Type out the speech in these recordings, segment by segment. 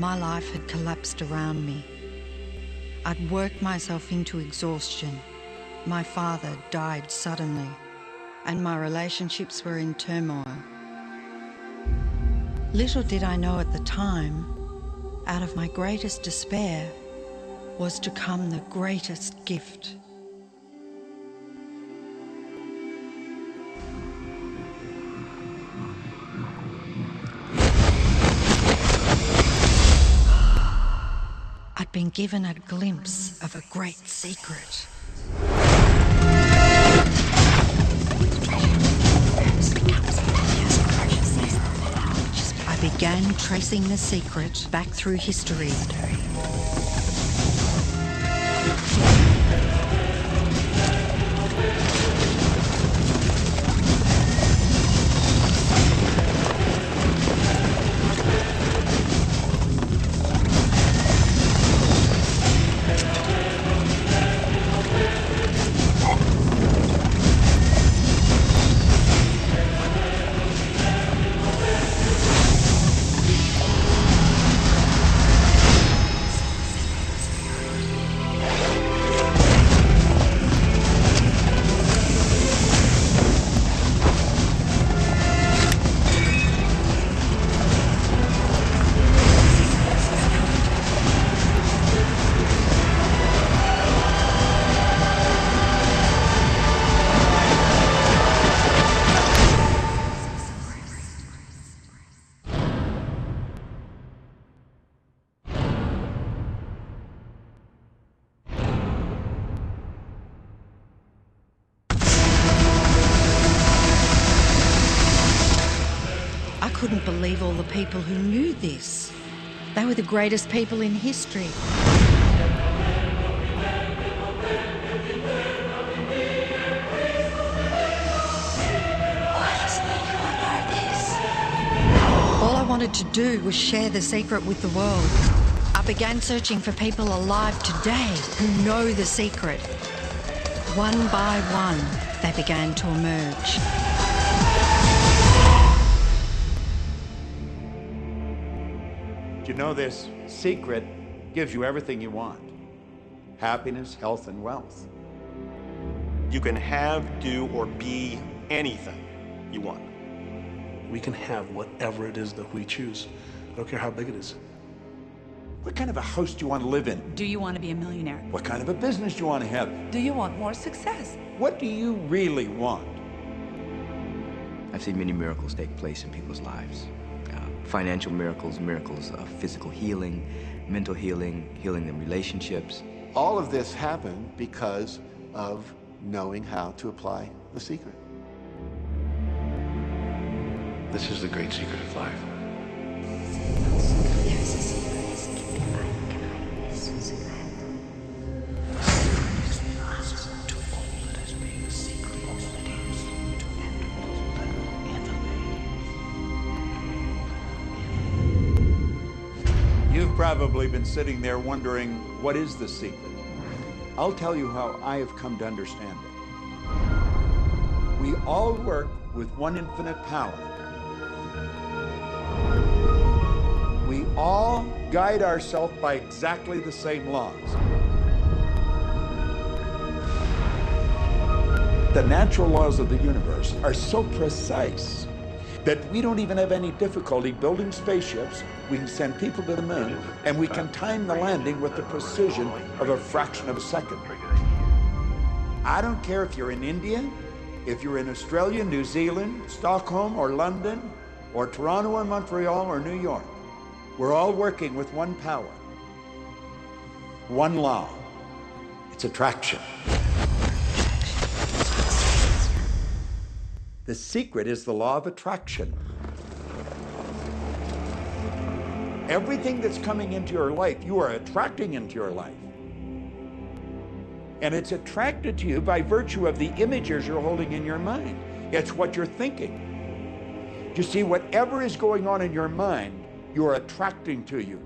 my life had collapsed around me. I'd worked myself into exhaustion. My father died suddenly, and my relationships were in turmoil. Little did I know at the time, out of my greatest despair was to come the greatest gift. I'd been given a glimpse of a great secret. I began tracing the secret back through history. I couldn't believe all the people who knew this. They were the greatest people in history. All I wanted to do was share the secret with the world. I began searching for people alive today who know the secret. One by one, they began to emerge. You know, this secret gives you everything you want. Happiness, health, and wealth. You can have, do, or be anything you want. We can have whatever it is that we choose. I don't care how big it is. What kind of a house do you want to live in? Do you want to be a millionaire? What kind of a business do you want to have? Do you want more success? What do you really want? I've seen many miracles take place in people's lives. Financial miracles, miracles of physical healing, mental healing, healing in relationships. All of this happened because of knowing how to apply the secret. This is the great secret of life. You've probably been sitting there wondering, what is the secret? I'll tell you how I have come to understand it. We all work with one infinite power. We all guide ourselves by exactly the same laws. The natural laws of the universe are so precise that we don't even have any difficulty building spaceships. We can send people to the moon, and we can time the landing with the precision of a fraction of a second. I don't care if you're in India, if you're in Australia, New Zealand, Stockholm, or London, or Toronto, or Montreal, or New York. We're all working with one power, one law. It's attraction. The secret is the law of attraction. Everything that's coming into your life, you are attracting into your life. And it's attracted to you by virtue of the images you're holding in your mind. It's what you're thinking. You see, whatever is going on in your mind, you're attracting to you.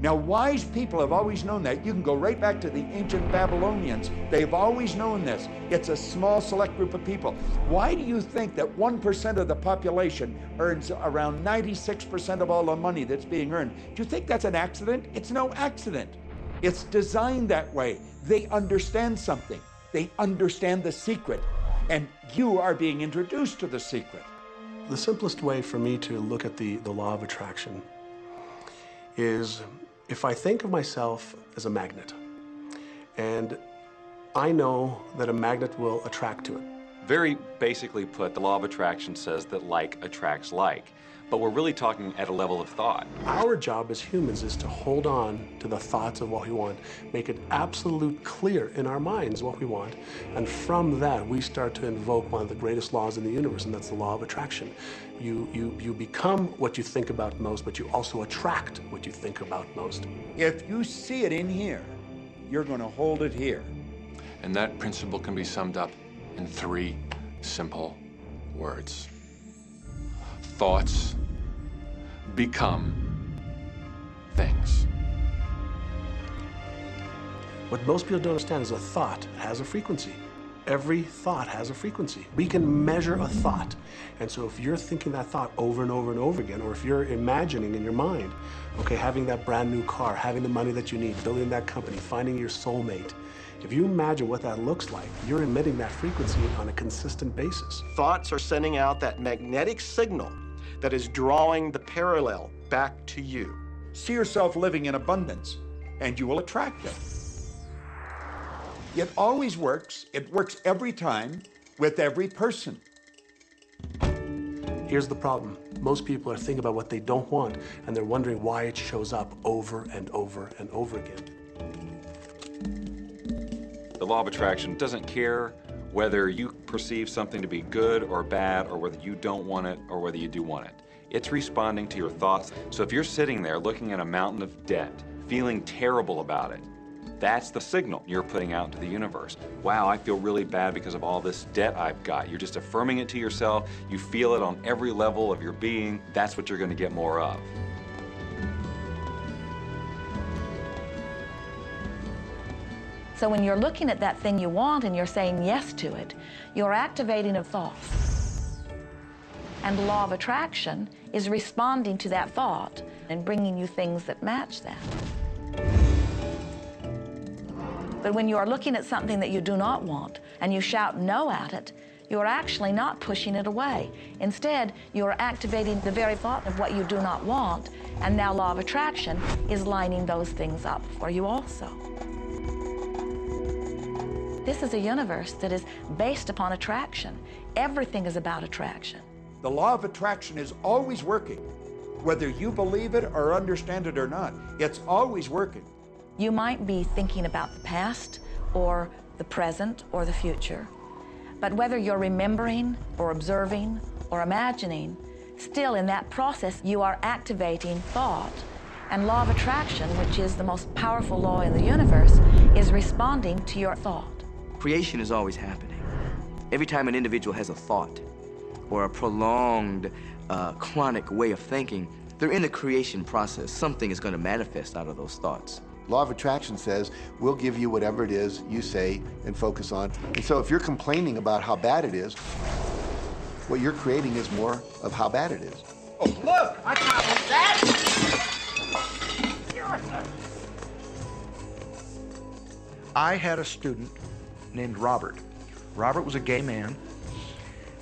Now, wise people have always known that. You can go right back to the ancient Babylonians. They've always known this. It's a small, select group of people. Why do you think that 1% of the population earns around 96% of all the money that's being earned? Do you think that's an accident? It's no accident. It's designed that way. They understand something. They understand the secret. And you are being introduced to the secret. The simplest way for me to look at the law of attraction is if I think of myself as a magnet, and I know that a magnet will attract to it. Very basically put, the law of attraction says that like attracts like. But we're really talking at a level of thought. Our job as humans is to hold on to the thoughts of what we want, make it absolute clear in our minds what we want, and from that we start to invoke one of the greatest laws in the universe, and that's the law of attraction. You become what you think about most, but you also attract what you think about most. If you see it in here, you're going to hold it here. And that principle can be summed up in 3 simple words. Thoughts become things. What most people don't understand is a thought has a frequency. Every thought has a frequency. We can measure a thought. And so if you're thinking that thought over and over and over again, or if you're imagining in your mind, okay, having that brand new car, having the money that you need, building that company, finding your soulmate, if you imagine what that looks like, you're emitting that frequency on a consistent basis. Thoughts are sending out that magnetic signal that is drawing the parallel back to you. See yourself living in abundance, and you will attract it. It always works. It works every time with every person. Here's the problem. Most people are thinking about what they don't want, and they're wondering why it shows up over and over and over again. The law of attraction doesn't care whether you perceive something to be good or bad, or whether you don't want it or whether you do want it. It's responding to your thoughts. So if you're sitting there looking at a mountain of debt, feeling terrible about it, that's the signal you're putting out into the universe. Wow, I feel really bad because of all this debt I've got. You're just affirming it to yourself. You feel it on every level of your being. That's what you're going to get more of. So when you're looking at that thing you want and you're saying yes to it, you're activating a thought. And the law of attraction is responding to that thought and bringing you things that match that. But when you are looking at something that you do not want and you shout no at it, you are actually not pushing it away. Instead, you are activating the very thought of what you do not want, and now law of attraction is lining those things up for you also. This is a universe that is based upon attraction. Everything is about attraction. The law of attraction is always working. Whether you believe it or understand it or not, it's always working. You might be thinking about the past or the present or the future, but whether you're remembering or observing or imagining, still in that process you are activating thought. And law of attraction, which is the most powerful law in the universe, is responding to your thought. Creation is always happening. Every time an individual has a thought or a prolonged, chronic way of thinking, they're in the creation process. Something is going to manifest out of those thoughts. Law of attraction says, we'll give you whatever it is you say and focus on. And so if you're complaining about how bad it is, what you're creating is more of how bad it is. Oh, look! I got that! I had a student named Robert. Robert was a gay man,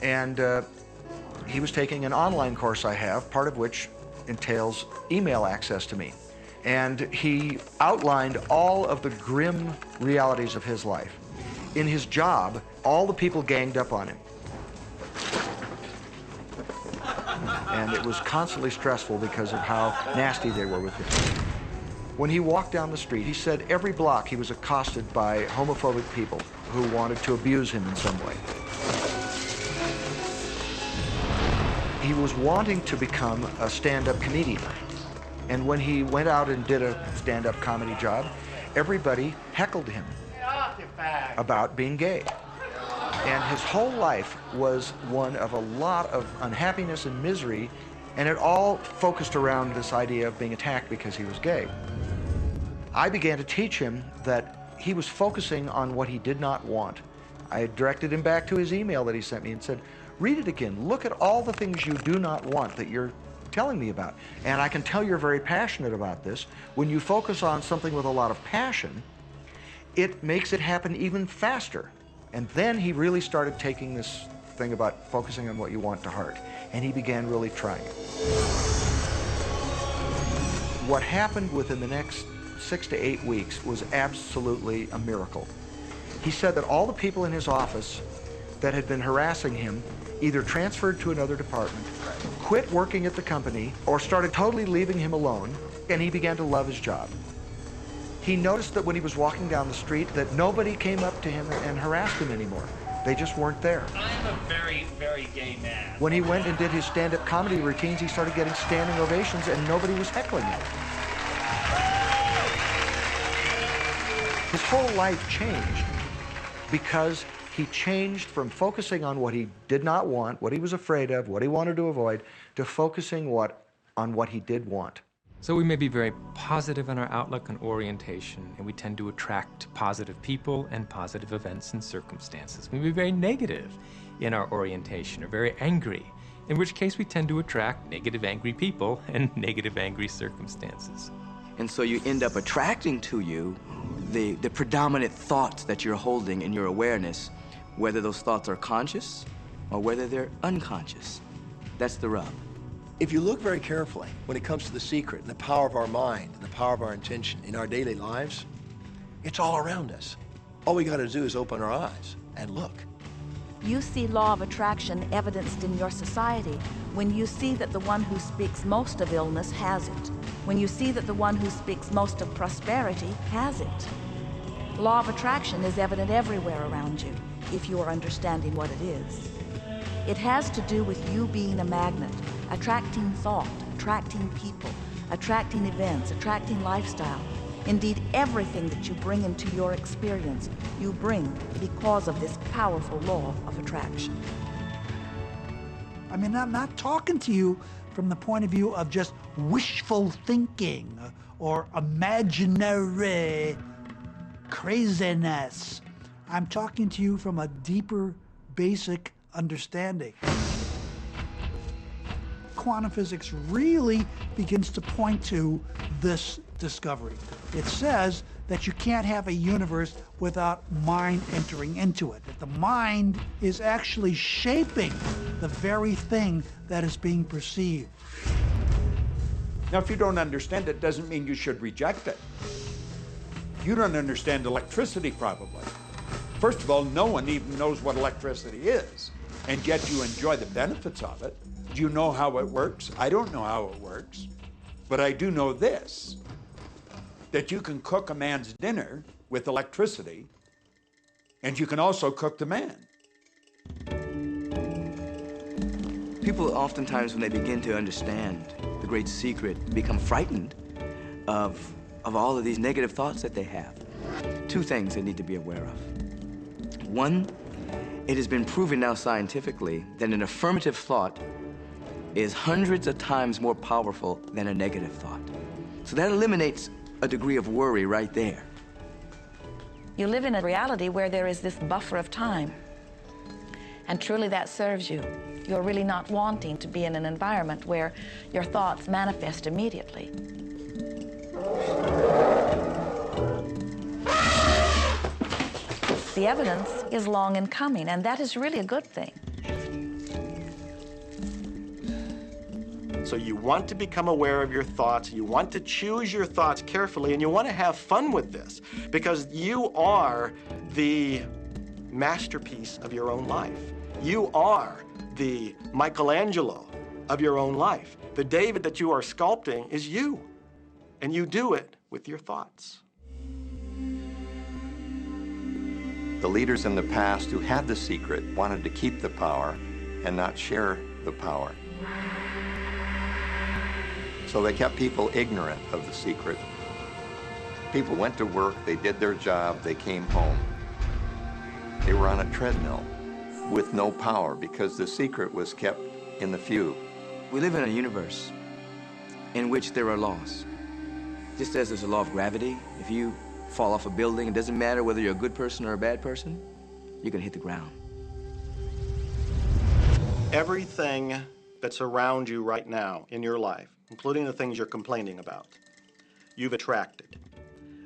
and he was taking an online course I have, part of which entails email access to me. And he outlined all of the grim realities of his life. In his job, all the people ganged up on him. And it was constantly stressful because of how nasty they were with him. When he walked down the street, he said every block he was accosted by homophobic people who wanted to abuse him in some way. He was wanting to become a stand-up comedian. And when he went out and did a stand-up comedy job, everybody heckled him about being gay. And his whole life was one of a lot of unhappiness and misery, and it all focused around this idea of being attacked because he was gay. I began to teach him that he was focusing on what he did not want. I directed him back to his email that he sent me and said, read it again. Look at all the things you do not want that you're telling me about. And I can tell you're very passionate about this. When you focus on something with a lot of passion, it makes it happen even faster. And then he really started taking this thing about focusing on what you want to heart. And he began really trying it. What happened within the next 6 to 8 weeks was absolutely a miracle. He said that all the people in his office that had been harassing him either transferred to another department, quit working at the company, or started totally leaving him alone, and he began to love his job. He noticed that when he was walking down the street that nobody came up to him and harassed him anymore. They just weren't there. I am a very, very gay man. When he went and did his stand-up comedy routines, he started getting standing ovations and nobody was heckling him. His whole life changed because he changed from focusing on what he did not want, what he was afraid of, what he wanted to avoid, to focusing on what he did want. So we may be very positive in our outlook and orientation, and we tend to attract positive people and positive events and circumstances. We may be very negative in our orientation or very angry, in which case we tend to attract negative, angry people and negative, angry circumstances. And so you end up attracting to you the predominant thoughts that you're holding in your awareness, whether those thoughts are conscious or whether they're unconscious. That's the rub. If you look very carefully when it comes to the secret and the power of our mind and the power of our intention in our daily lives, it's all around us. All we got to do is open our eyes and look. You see law of attraction evidenced in your society when you see that the one who speaks most of illness has it, when you see that the one who speaks most of prosperity has it. Law of attraction is evident everywhere around you, if you are understanding what it is. It has to do with you being a magnet, attracting thought, attracting people, attracting events, attracting lifestyle. Indeed, everything that you bring into your experience, you bring because of this powerful law of attraction. I mean, I'm not talking to you from the point of view of just wishful thinking or imaginary craziness. I'm talking to you from a deeper, basic understanding. Quantum physics really begins to point to this discovery. It says that you can't have a universe without mind entering into it, that the mind is actually shaping the very thing that is being perceived. Now, if you don't understand it, doesn't mean you should reject it. You don't understand electricity, probably. First of all, no one even knows what electricity is, and yet you enjoy the benefits of it. Do you know how it works? I don't know how it works, but I do know this, that you can cook a man's dinner with electricity, and you can also cook the man. People oftentimes, when they begin to understand the great secret, become frightened of all of these negative thoughts that they have. Two things they need to be aware of. One, it has been proven now scientifically that an affirmative thought is hundreds of times more powerful than a negative thought. So that eliminates a degree of worry right there. You live in a reality where there is this buffer of time, and truly that serves you. You're really not wanting to be in an environment where your thoughts manifest immediately. The evidence is long in coming, and that is really a good thing. So you want to become aware of your thoughts, you want to choose your thoughts carefully, and you want to have fun with this, because you are the masterpiece of your own life. You are the Michelangelo of your own life. The David that you are sculpting is you, and you do it with your thoughts. The leaders in the past who had the secret wanted to keep the power and not share the power. So they kept people ignorant of the secret. People went to work, they did their job, they came home. They were on a treadmill with no power because the secret was kept in the few. We live in a universe in which there are laws. Just as there's a law of gravity, if you fall off a building, it doesn't matter whether you're a good person or a bad person, you're gonna hit the ground. Everything that's around you right now in your life, including the things you're complaining about, you've attracted.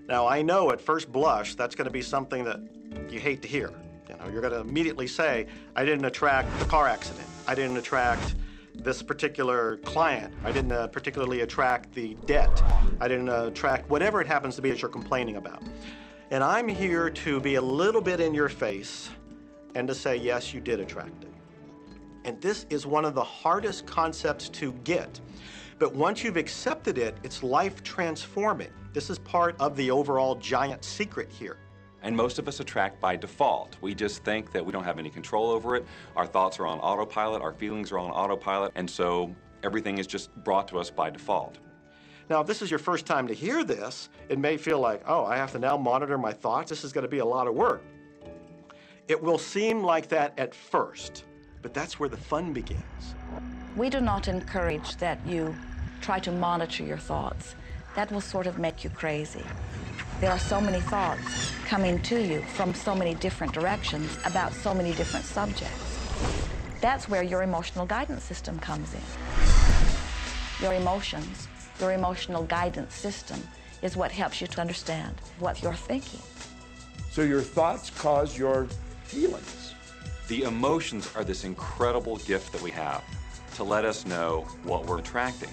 Now, I know at first blush, that's gonna be something that you hate to hear. You know, you're gonna immediately say, I didn't attract the car accident. I didn't attract this particular client. I didn't particularly attract the debt. I didn't attract whatever it happens to be that you're complaining about. And I'm here to be a little bit in your face and to say, yes, you did attract it. And this is one of the hardest concepts to get. But once you've accepted it, it's life transforming. This is part of the overall giant secret here. And most of us attract by default. We just think that we don't have any control over it. Our thoughts are on autopilot, our feelings are on autopilot, and so everything is just brought to us by default. Now, if this is your first time to hear this, it may feel like, oh, I have to now monitor my thoughts. This is going to be a lot of work. It will seem like that at first, but that's where the fun begins. We do not encourage that you try to monitor your thoughts. That will sort of make you crazy. There are so many thoughts coming to you from so many different directions about so many different subjects. That's where your emotional guidance system comes in. Your emotions, your emotional guidance system is what helps you to understand what you're thinking. So your thoughts cause your feelings. The emotions are this incredible gift that we have to let us know what we're attracting.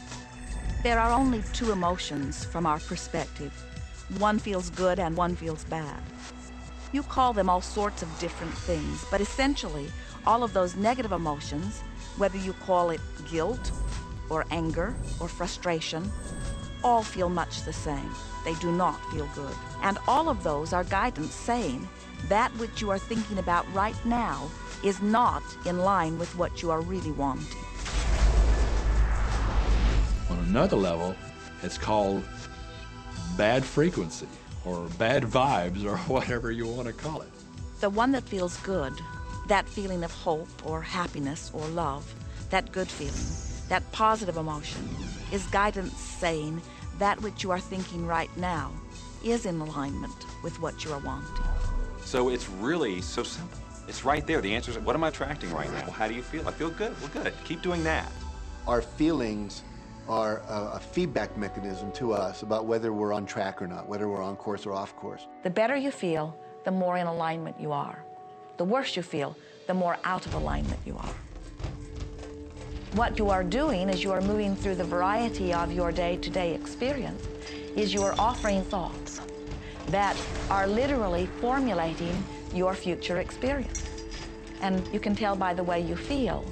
There are only two emotions from our perspective. One feels good and one feels bad. You call them all sorts of different things, but essentially, all of those negative emotions, whether you call it guilt or anger or frustration, all feel much the same. They do not feel good. And all of those are guidance saying that which you are thinking about right now is not in line with what you are really wanting. On another level, it's called bad frequency or bad vibes or whatever you want to call it. The one that feels good, that feeling of hope or happiness or love, that good feeling, that positive emotion, is guidance saying that which you are thinking right now is in alignment with what you are wanting. So it's really so simple. It's right there. The answer is, what am I attracting right now? Well, how do you feel? I feel good. Well, good. Keep doing that. Our feelings are a feedback mechanism to us about whether we're on track or not, whether we're on course or off course. The better you feel, the more in alignment you are. The worse you feel, the more out of alignment you are. What you are doing as you are moving through the variety of your day-to-day experience is you are offering thoughts that are literally formulating your future experience. And you can tell by the way you feel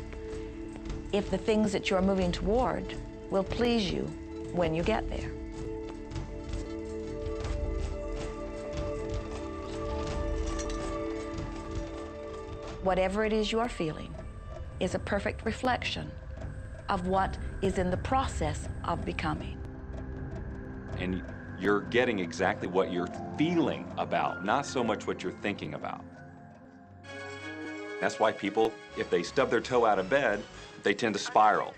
if the things that you're moving toward will please you when you get there. Whatever it is you are feeling is a perfect reflection of what is in the process of becoming. And you're getting exactly what you're feeling about, not so much what you're thinking about. That's why people, if they stub their toe out of bed, they tend to spiral.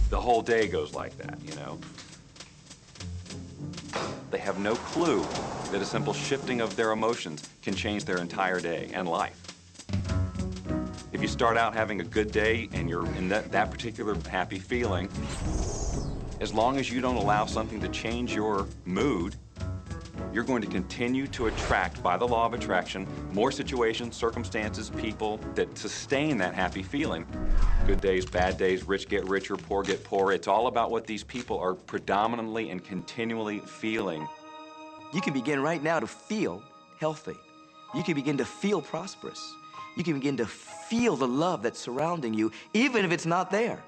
The whole day goes like that, you know? They have no clue that a simple shifting of their emotions can change their entire day and life. If you start out having a good day and you're in that particular happy feeling, as long as you don't allow something to change your mood, you're going to continue to attract, by the law of attraction, more situations, circumstances, people that sustain that happy feeling. Good days, bad days, rich get richer, poor get poorer. It's all about what these people are predominantly and continually feeling. You can begin right now to feel healthy. You can begin to feel prosperous. You can begin to feel the love that's surrounding you, even if it's not there.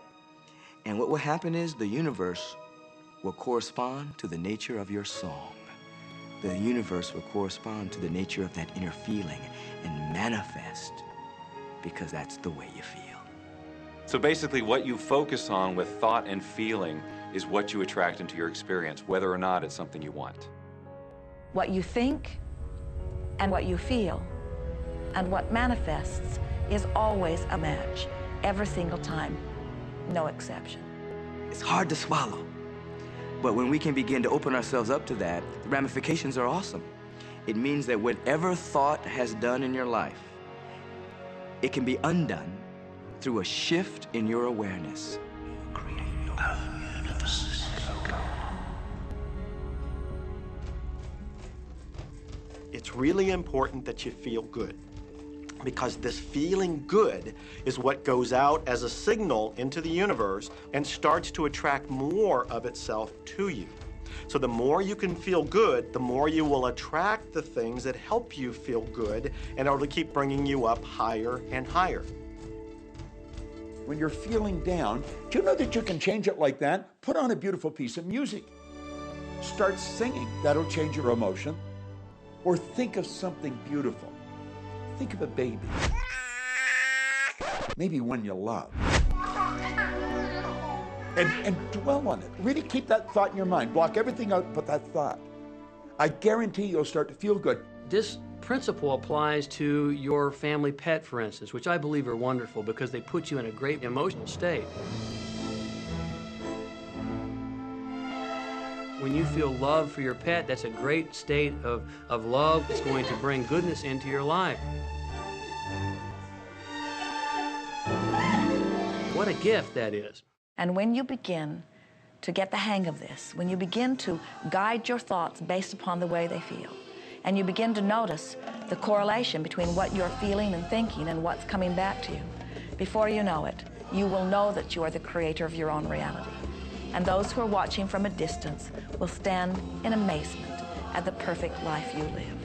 And what will happen is the universe will correspond to the nature of your song. The universe will correspond to the nature of that inner feeling and manifest, because that's the way you feel. So basically what you focus on with thought and feeling is what you attract into your experience, whether or not it's something you want. What you think and what you feel and what manifests is always a match. every single time, no exception. It's hard to swallow. But when we can begin to open ourselves up to that, the ramifications are awesome. It means that whatever thought has done in your life, it can be undone through a shift in your awareness. It's really important that you feel good, because this feeling good is what goes out as a signal into the universe and starts to attract more of itself to you. So the more you can feel good, the more you will attract the things that help you feel good, and it'll keep bringing you up higher and higher. When you're feeling down, do you know that you can change it like that? Put on a beautiful piece of music. Start singing. That'll change your emotion. Or think of something beautiful. Think of a baby. Maybe one you love. And dwell on it. Really keep that thought in your mind. Block everything out but that thought. I guarantee you'll start to feel good. This principle applies to your family pet, for instance, which I believe are wonderful because they put you in a great emotional state. When you feel love for your pet, that's a great state of love that's going to bring goodness into your life. What a gift that is. And when you begin to get the hang of this, when you begin to guide your thoughts based upon the way they feel, and you begin to notice the correlation between what you're feeling and thinking and what's coming back to you, before you know it, you will know that you are the creator of your own reality. And those who are watching from a distance will stand in amazement at the perfect life you live.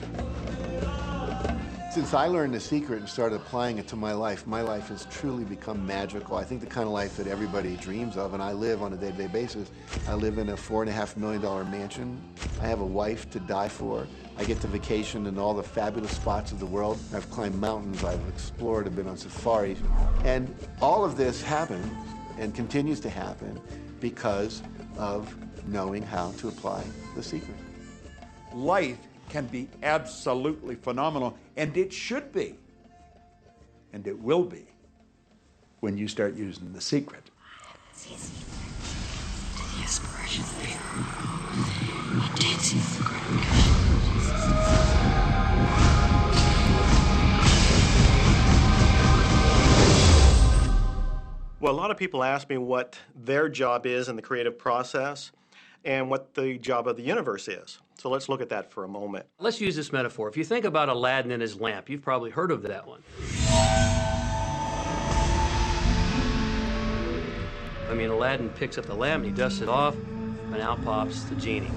Since I learned the secret and started applying it to my life has truly become magical. I think the kind of life that everybody dreams of, and I live on a day-to-day basis. I live in a $4.5 million mansion. I have a wife to die for. I get to vacation in all the fabulous spots of the world. I've climbed mountains, I've explored, I've been on safaris. And all of this happened and continues to happen because of knowing how to apply the secret. Life can be absolutely phenomenal, and it should be, and it will be, when you start using the secret. Well, a lot of people ask me what their job is in the creative process and what the job of the universe is. So let's look at that for a moment. Let's use this metaphor. If you think about Aladdin and his lamp, you've probably heard of that one. I mean, Aladdin picks up the lamp and he dusts it off, and out pops the genie.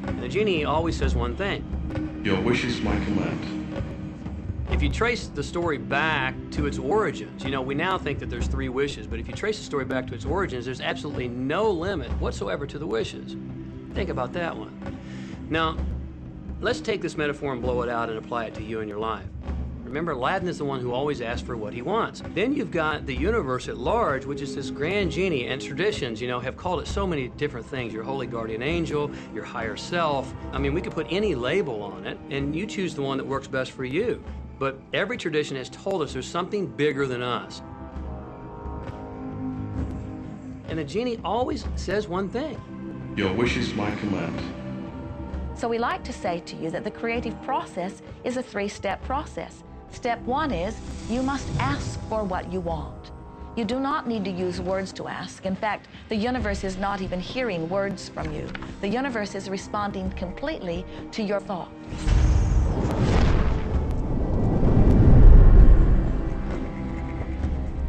And the genie always says one thing. Your wish is my command. If you trace the story back to its origins, you know, we now think that there's 3 wishes, but if you trace the story back to its origins, there's absolutely no limit whatsoever to the wishes. Think about that one. Now, let's take this metaphor and blow it out and apply it to you in your life. Remember, Aladdin is the one who always asks for what he wants. Then you've got the universe at large, which is this grand genie, and traditions, you know, have called it so many different things. Your holy guardian angel, your higher self. I mean, we could put any label on it, and you choose the one that works best for you. But every tradition has told us there's something bigger than us. And the genie always says one thing. Your wish is my command. So we like to say to you that the creative process is a 3-step process. Step 1 is you must ask for what you want. You do not need to use words to ask. In fact, the universe is not even hearing words from you. The universe is responding completely to your thoughts.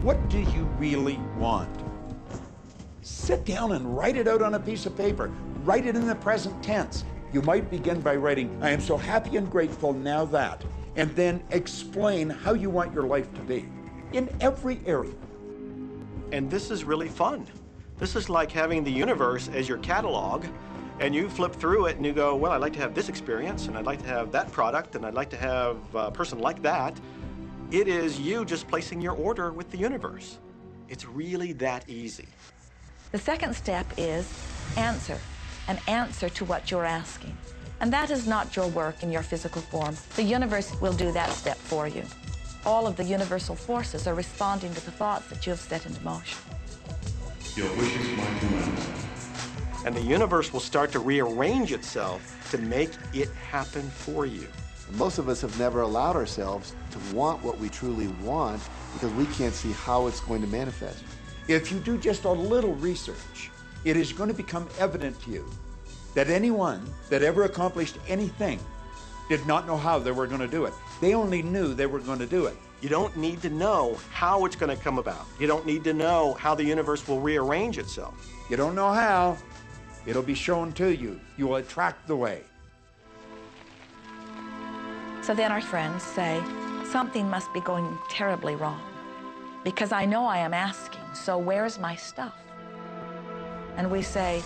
What do you really want? Sit down and write it out on a piece of paper. Write it in the present tense. You might begin by writing, I am so happy and grateful now that, and then explain how you want your life to be in every area. And this is really fun. This is like having the universe as your catalog, and you flip through it and you go, well, I'd like to have this experience, and I'd like to have that product, and I'd like to have a person like that. It is you just placing your order with the universe. It's really that easy. The second step is answer, an answer to what you're asking. And that is not your work in your physical form. The universe will do that step for you. All of the universal forces are responding to the thoughts that you have set into motion. Your wish is my command. And the universe will start to rearrange itself to make it happen for you. Most of us have never allowed ourselves to want what we truly want because we can't see how it's going to manifest. If you do just a little research, it is going to become evident to you that anyone that ever accomplished anything did not know how they were going to do it. They only knew they were going to do it. You don't need to know how it's going to come about. You don't need to know how the universe will rearrange itself. You don't know how, it'll be shown to you. You will attract the way. So then our friends say, something must be going terribly wrong because I know I am asking, so where's my stuff? And we say,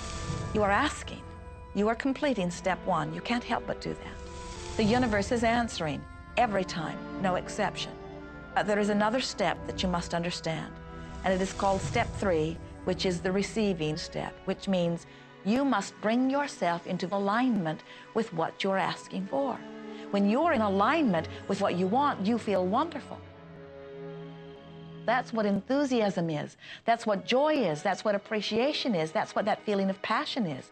you are asking. You are completing step one. You can't help but do that. The universe is answering every time, no exception. But there is another step that you must understand, and it is called step 3, which is the receiving step, which means you must bring yourself into alignment with what you're asking for. When you're in alignment with what you want, you feel wonderful. That's what enthusiasm is. That's what joy is. That's what appreciation is. That's what that feeling of passion is.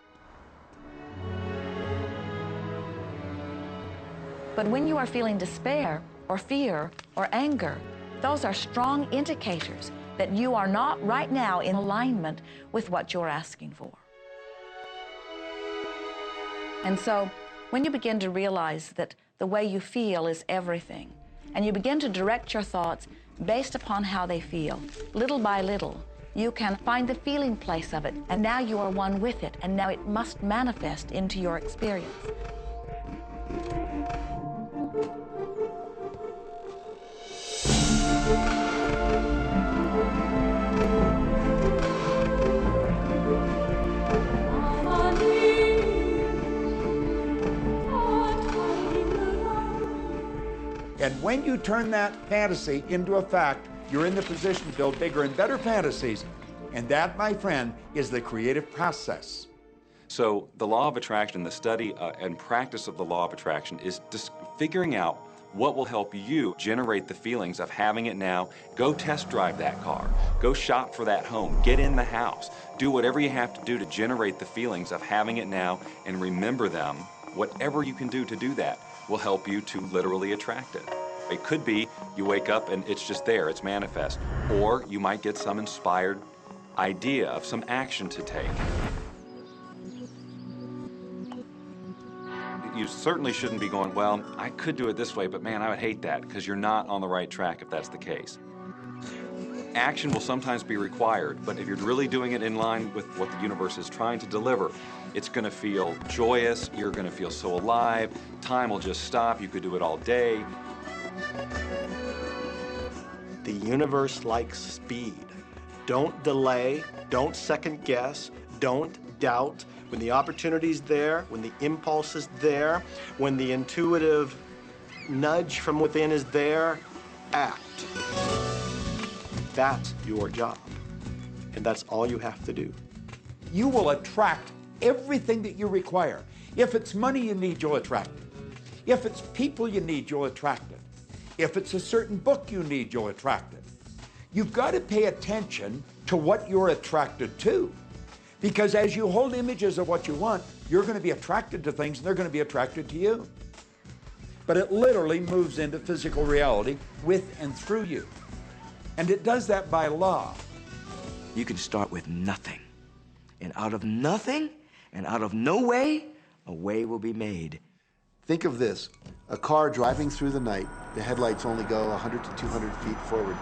But when you are feeling despair or fear or anger, those are strong indicators that you are not right now in alignment with what you're asking for. And so when you begin to realize that the way you feel is everything, and you begin to direct your thoughts based upon how they feel, little by little, you can find the feeling place of it, and now you are one with it, and now it must manifest into your experience. And when you turn that fantasy into a fact, you're in the position to build bigger and better fantasies. And that, my friend, is the creative process. So the law of attraction, the study and practice of the law of attraction is just figuring out what will help you generate the feelings of having it now. Go test drive that car. Go shop for that home. Get in the house. Do whatever you have to do to generate the feelings of having it now and remember them. Whatever you can do to do that will help you to literally attract it. It could be you wake up and it's just there, it's manifest. Or you might get some inspired idea of some action to take. You certainly shouldn't be going, well, I could do it this way, but man, I would hate that, because you're not on the right track if that's the case. Action will sometimes be required, but if you're really doing it in line with what the universe is trying to deliver, it's going to feel joyous, you're going to feel so alive, time will just stop, you could do it all day. The universe likes speed. Don't delay, don't second guess, don't doubt. When the opportunity's there, when the impulse is there, when the intuitive nudge from within is there, act. That's your job. And that's all you have to do. You will attract everything that you require. If it's money you need, you'll attract it. If it's people you need, you'll attract it. If it's a certain book you need, you'll attract it. You've got to pay attention to what you're attracted to. Because as you hold images of what you want, you're going to be attracted to things and they're going to be attracted to you. But it literally moves into physical reality with and through you. And it does that by law. You can start with nothing. And out of nothing and out of no way, a way will be made. Think of this, a car driving through the night, the headlights only go 100 to 200 feet forward,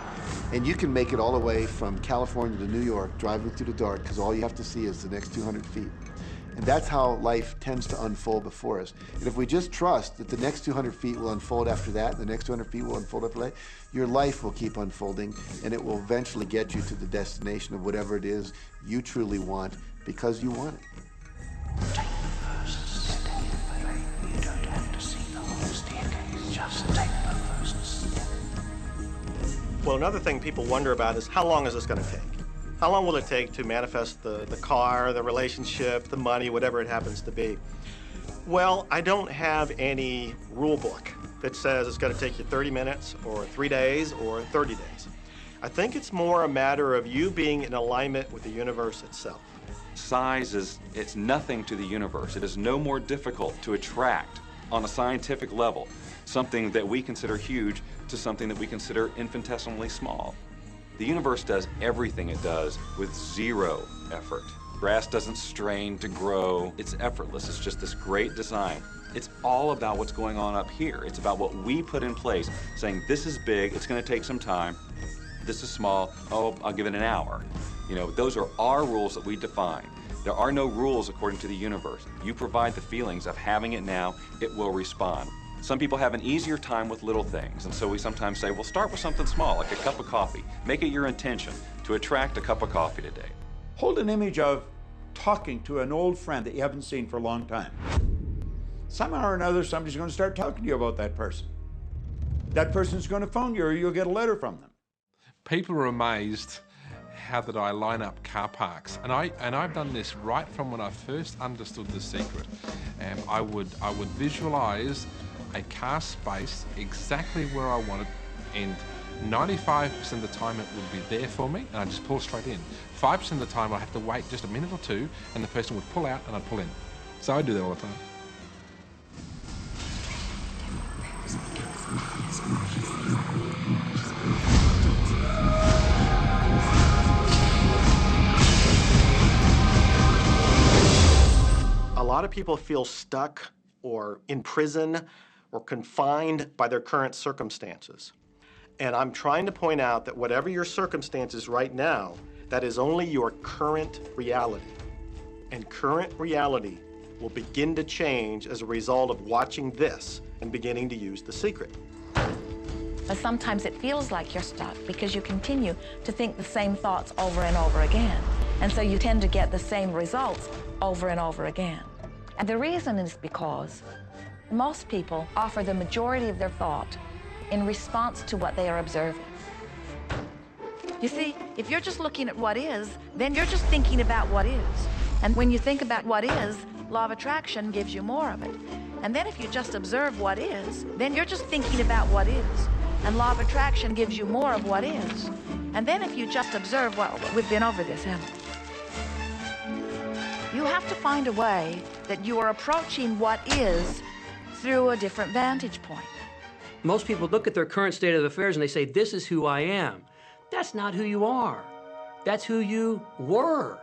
and you can make it all the way from California to New York driving through the dark because all you have to see is the next 200 feet. And that's how life tends to unfold before us. And if we just trust that the next 200 feet will unfold after that, and the next 200 feet will unfold after that, your life will keep unfolding, and it will eventually get you to the destination of whatever it is you truly want because you want it. Take the first step. You don't have to see the whole staircase. Just take the first step. Well, another thing people wonder about is how long is this going to take? How long will it take to manifest the car, the relationship, the money, whatever it happens to be? Well, I don't have any rule book that says it's going to take you 30 minutes or 3 days or 30 days. I think it's more a matter of you being in alignment with the universe itself. Size it's nothing to the universe. It is no more difficult to attract on a scientific level something that we consider huge to something that we consider infinitesimally small. The universe does everything it does with zero effort. Grass doesn't strain to grow. It's effortless. It's just this great design. It's all about what's going on up here. It's about what we put in place, saying this is big, it's going to take some time. This is small, oh, I'll give it an hour. You know, those are our rules that we define. There are no rules according to the universe. You provide the feelings of having it now, it will respond. Some people have an easier time with little things, and so we sometimes say, well, start with something small, like a cup of coffee. Make it your intention to attract a cup of coffee today. Hold an image of talking to an old friend that you haven't seen for a long time. Somehow or another, somebody's going to start talking to you about that person. That person's going to phone you, or you'll get a letter from them. People are amazed how that I line up car parks, and I've done this right from when I first understood the secret. I would visualize a car space exactly where I wanted, and 95% of the time it would be there for me, and I'd just pull straight in. 5% of the time I'd have to wait just a minute or two, and the person would pull out and I'd pull in. So I do that all the time. A lot of people feel stuck or in prison or confined by their current circumstances. And I'm trying to point out that whatever your circumstances right now, that is only your current reality. And current reality will begin to change as a result of watching this and beginning to use the secret. But sometimes it feels like you're stuck because you continue to think the same thoughts over and over again. And so you tend to get the same results over and over again. And the reason is because most people offer the majority of their thought in response to what they are observing. You see, if you're just looking at what is, then you're just thinking about what is. And when you think about what is, law of attraction gives you more of it. And then if you just observe what is, then you're just thinking about what is. And law of attraction gives you more of what is. And then if you just observe what, we've been over this, haven't we? You have to find a way that you are approaching what is through a different vantage point. Most people look at their current state of affairs and they say, this is who I am. That's not who you are. That's who you were.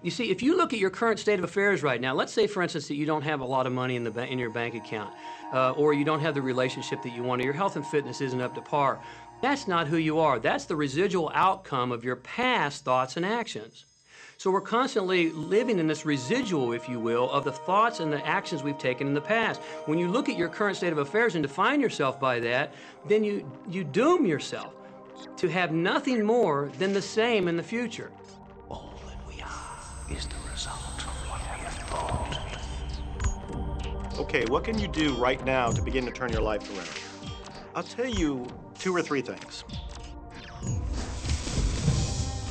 You see, if you look at your current state of affairs right now, let's say, for instance, that you don't have a lot of money in your bank account, or you don't have the relationship that you want, or your health and fitness isn't up to par. That's not who you are. That's the residual outcome of your past thoughts and actions. So we're constantly living in this residual, if you will, of the thoughts and the actions we've taken in the past. When you look at your current state of affairs and define yourself by that, then you doom yourself to have nothing more than the same in the future. All that we are is the result of what we have thought. Okay, what can you do right now to begin to turn your life around? I'll tell you 2 or 3 things.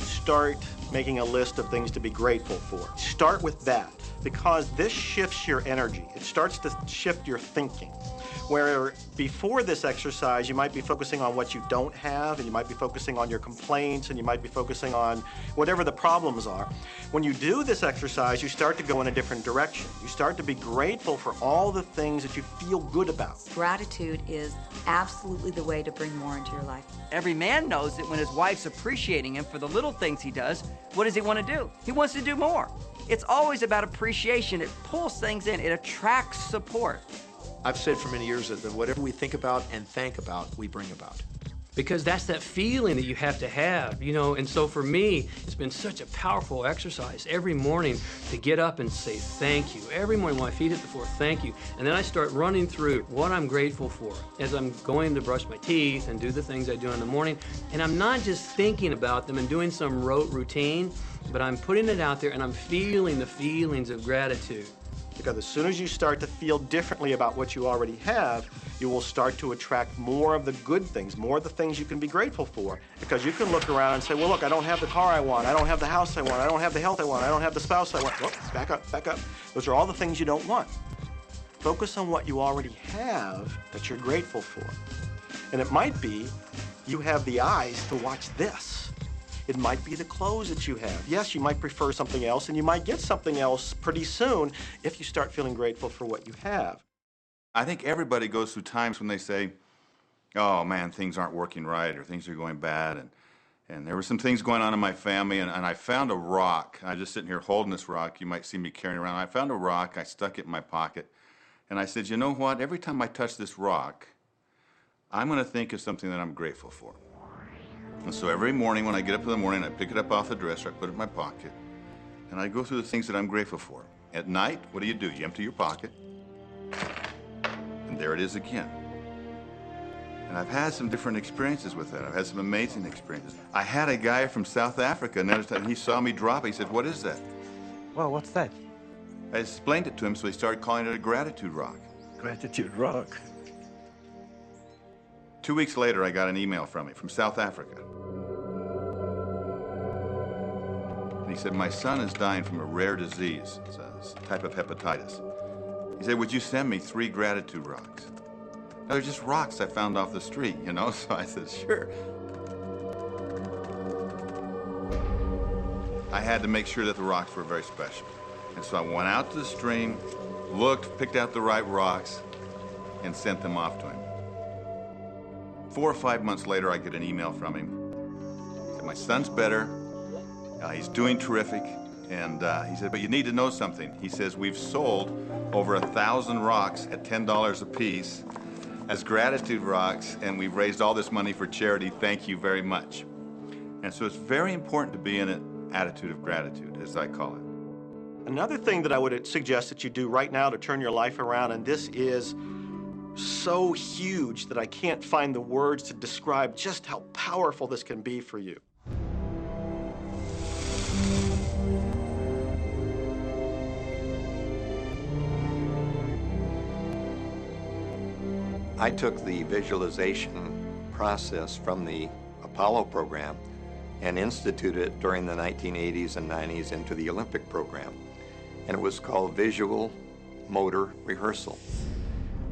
Start making a list of things to be grateful for. Start with that, because this shifts your energy. It starts to shift your thinking. Where before this exercise, you might be focusing on what you don't have, and you might be focusing on your complaints, and you might be focusing on whatever the problems are. When you do this exercise, you start to go in a different direction. You start to be grateful for all the things that you feel good about. Gratitude is absolutely the way to bring more into your life. Every man knows that when his wife's appreciating him for the little things he does, what does he want to do? He wants to do more. It's always about appreciation. It pulls things in. It attracts support. I've said for many years that whatever we think about and thank about, we bring about. Because that's that feeling that you have to have, you know. And so for me, it's been such a powerful exercise every morning to get up and say thank you. Every morning when my feet hit the floor, thank you. And then I start running through what I'm grateful for as I'm going to brush my teeth and do the things I do in the morning. And I'm not just thinking about them and doing some rote routine, but I'm putting it out there and I'm feeling the feelings of gratitude. Because as soon as you start to feel differently about what you already have, you will start to attract more of the good things, more of the things you can be grateful for. Because you can look around and say, well, look, I don't have the car I want, I don't have the house I want, I don't have the health I want, I don't have the spouse I want. Whoop, back up, back up. Those are all the things you don't want. Focus on what you already have that you're grateful for. And it might be you have the eyes to watch this. It might be the clothes that you have. Yes, you might prefer something else, and you might get something else pretty soon if you start feeling grateful for what you have. I think everybody goes through times when they say, oh man, things aren't working right, or things are going bad, and there were some things going on in my family, and I found a rock. I'm just sitting here holding this rock. You might see me carrying around. I found a rock, I stuck it in my pocket, and I said, you know what, every time I touch this rock, I'm going to think of something that I'm grateful for. And so every morning when I get up in the morning, I pick it up off the dresser, I put it in my pocket, and I go through the things that I'm grateful for. At night, what do? You empty your pocket, and there it is again. And I've had some different experiences with that. I've had some amazing experiences. I had a guy from South Africa, and he saw me drop it. He said, what is that? Well, what's that? I explained it to him, so he started calling it a gratitude rock. Gratitude rock. 2 weeks later, I got an email from him, from South Africa. And he said, my son is dying from a rare disease. It's a type of hepatitis. He said, would you send me 3 gratitude rocks? Now, they're just rocks I found off the street, you know? So I said, sure. I had to make sure that the rocks were very special. And so I went out to the stream, looked, picked out the right rocks, and sent them off to him. 4 or 5 months later, I get an email from him. He said, my son's better, he's doing terrific, and he said, but you need to know something. He says, we've sold over 1,000 rocks at $10 a piece as gratitude rocks, and we've raised all this money for charity. Thank you very much. And so it's very important to be in an attitude of gratitude, as I call it. Another thing that I would suggest that you do right now to turn your life around, and this is so huge that I can't find the words to describe just how powerful this can be for you. I took the visualization process from the Apollo program and instituted it during the 1980s and 90s into the Olympic program. And it was called Visual Motor Rehearsal.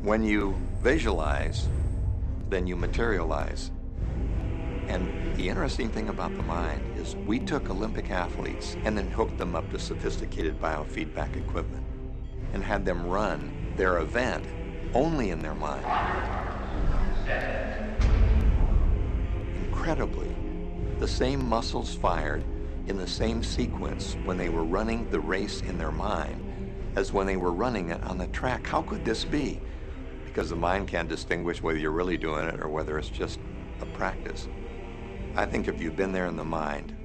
When you visualize, then you materialize. And the interesting thing about the mind is we took Olympic athletes and then hooked them up to sophisticated biofeedback equipment and had them run their event only in their mind. Incredibly, the same muscles fired in the same sequence when they were running the race in their mind as when they were running it on the track. How could this be? Because the mind can't distinguish whether you're really doing it or whether it's just a practice. I think if you've been there in the mind,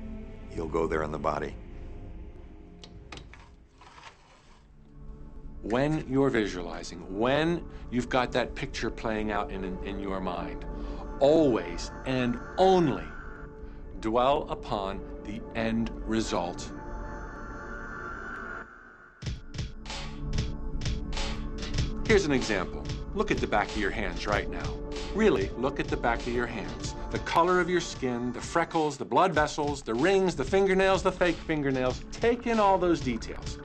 you'll go there in the body. When you're visualizing, when you've got that picture playing out in your mind, always and only dwell upon the end result. Here's an example. Look at the back of your hands right now. Really, look at the back of your hands. The color of your skin, the freckles, the blood vessels, the rings, the fingernails, the fake fingernails. Take in all those details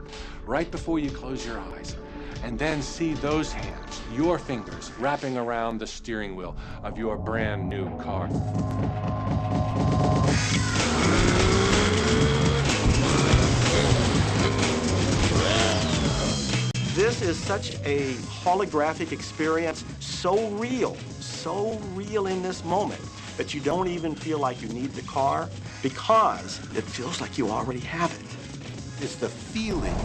right before you close your eyes. And then see those hands, your fingers, wrapping around the steering wheel of your brand new car. This is such a holographic experience, so real in this moment that you don't even feel like you need the car because it feels like you already have it. It's the feeling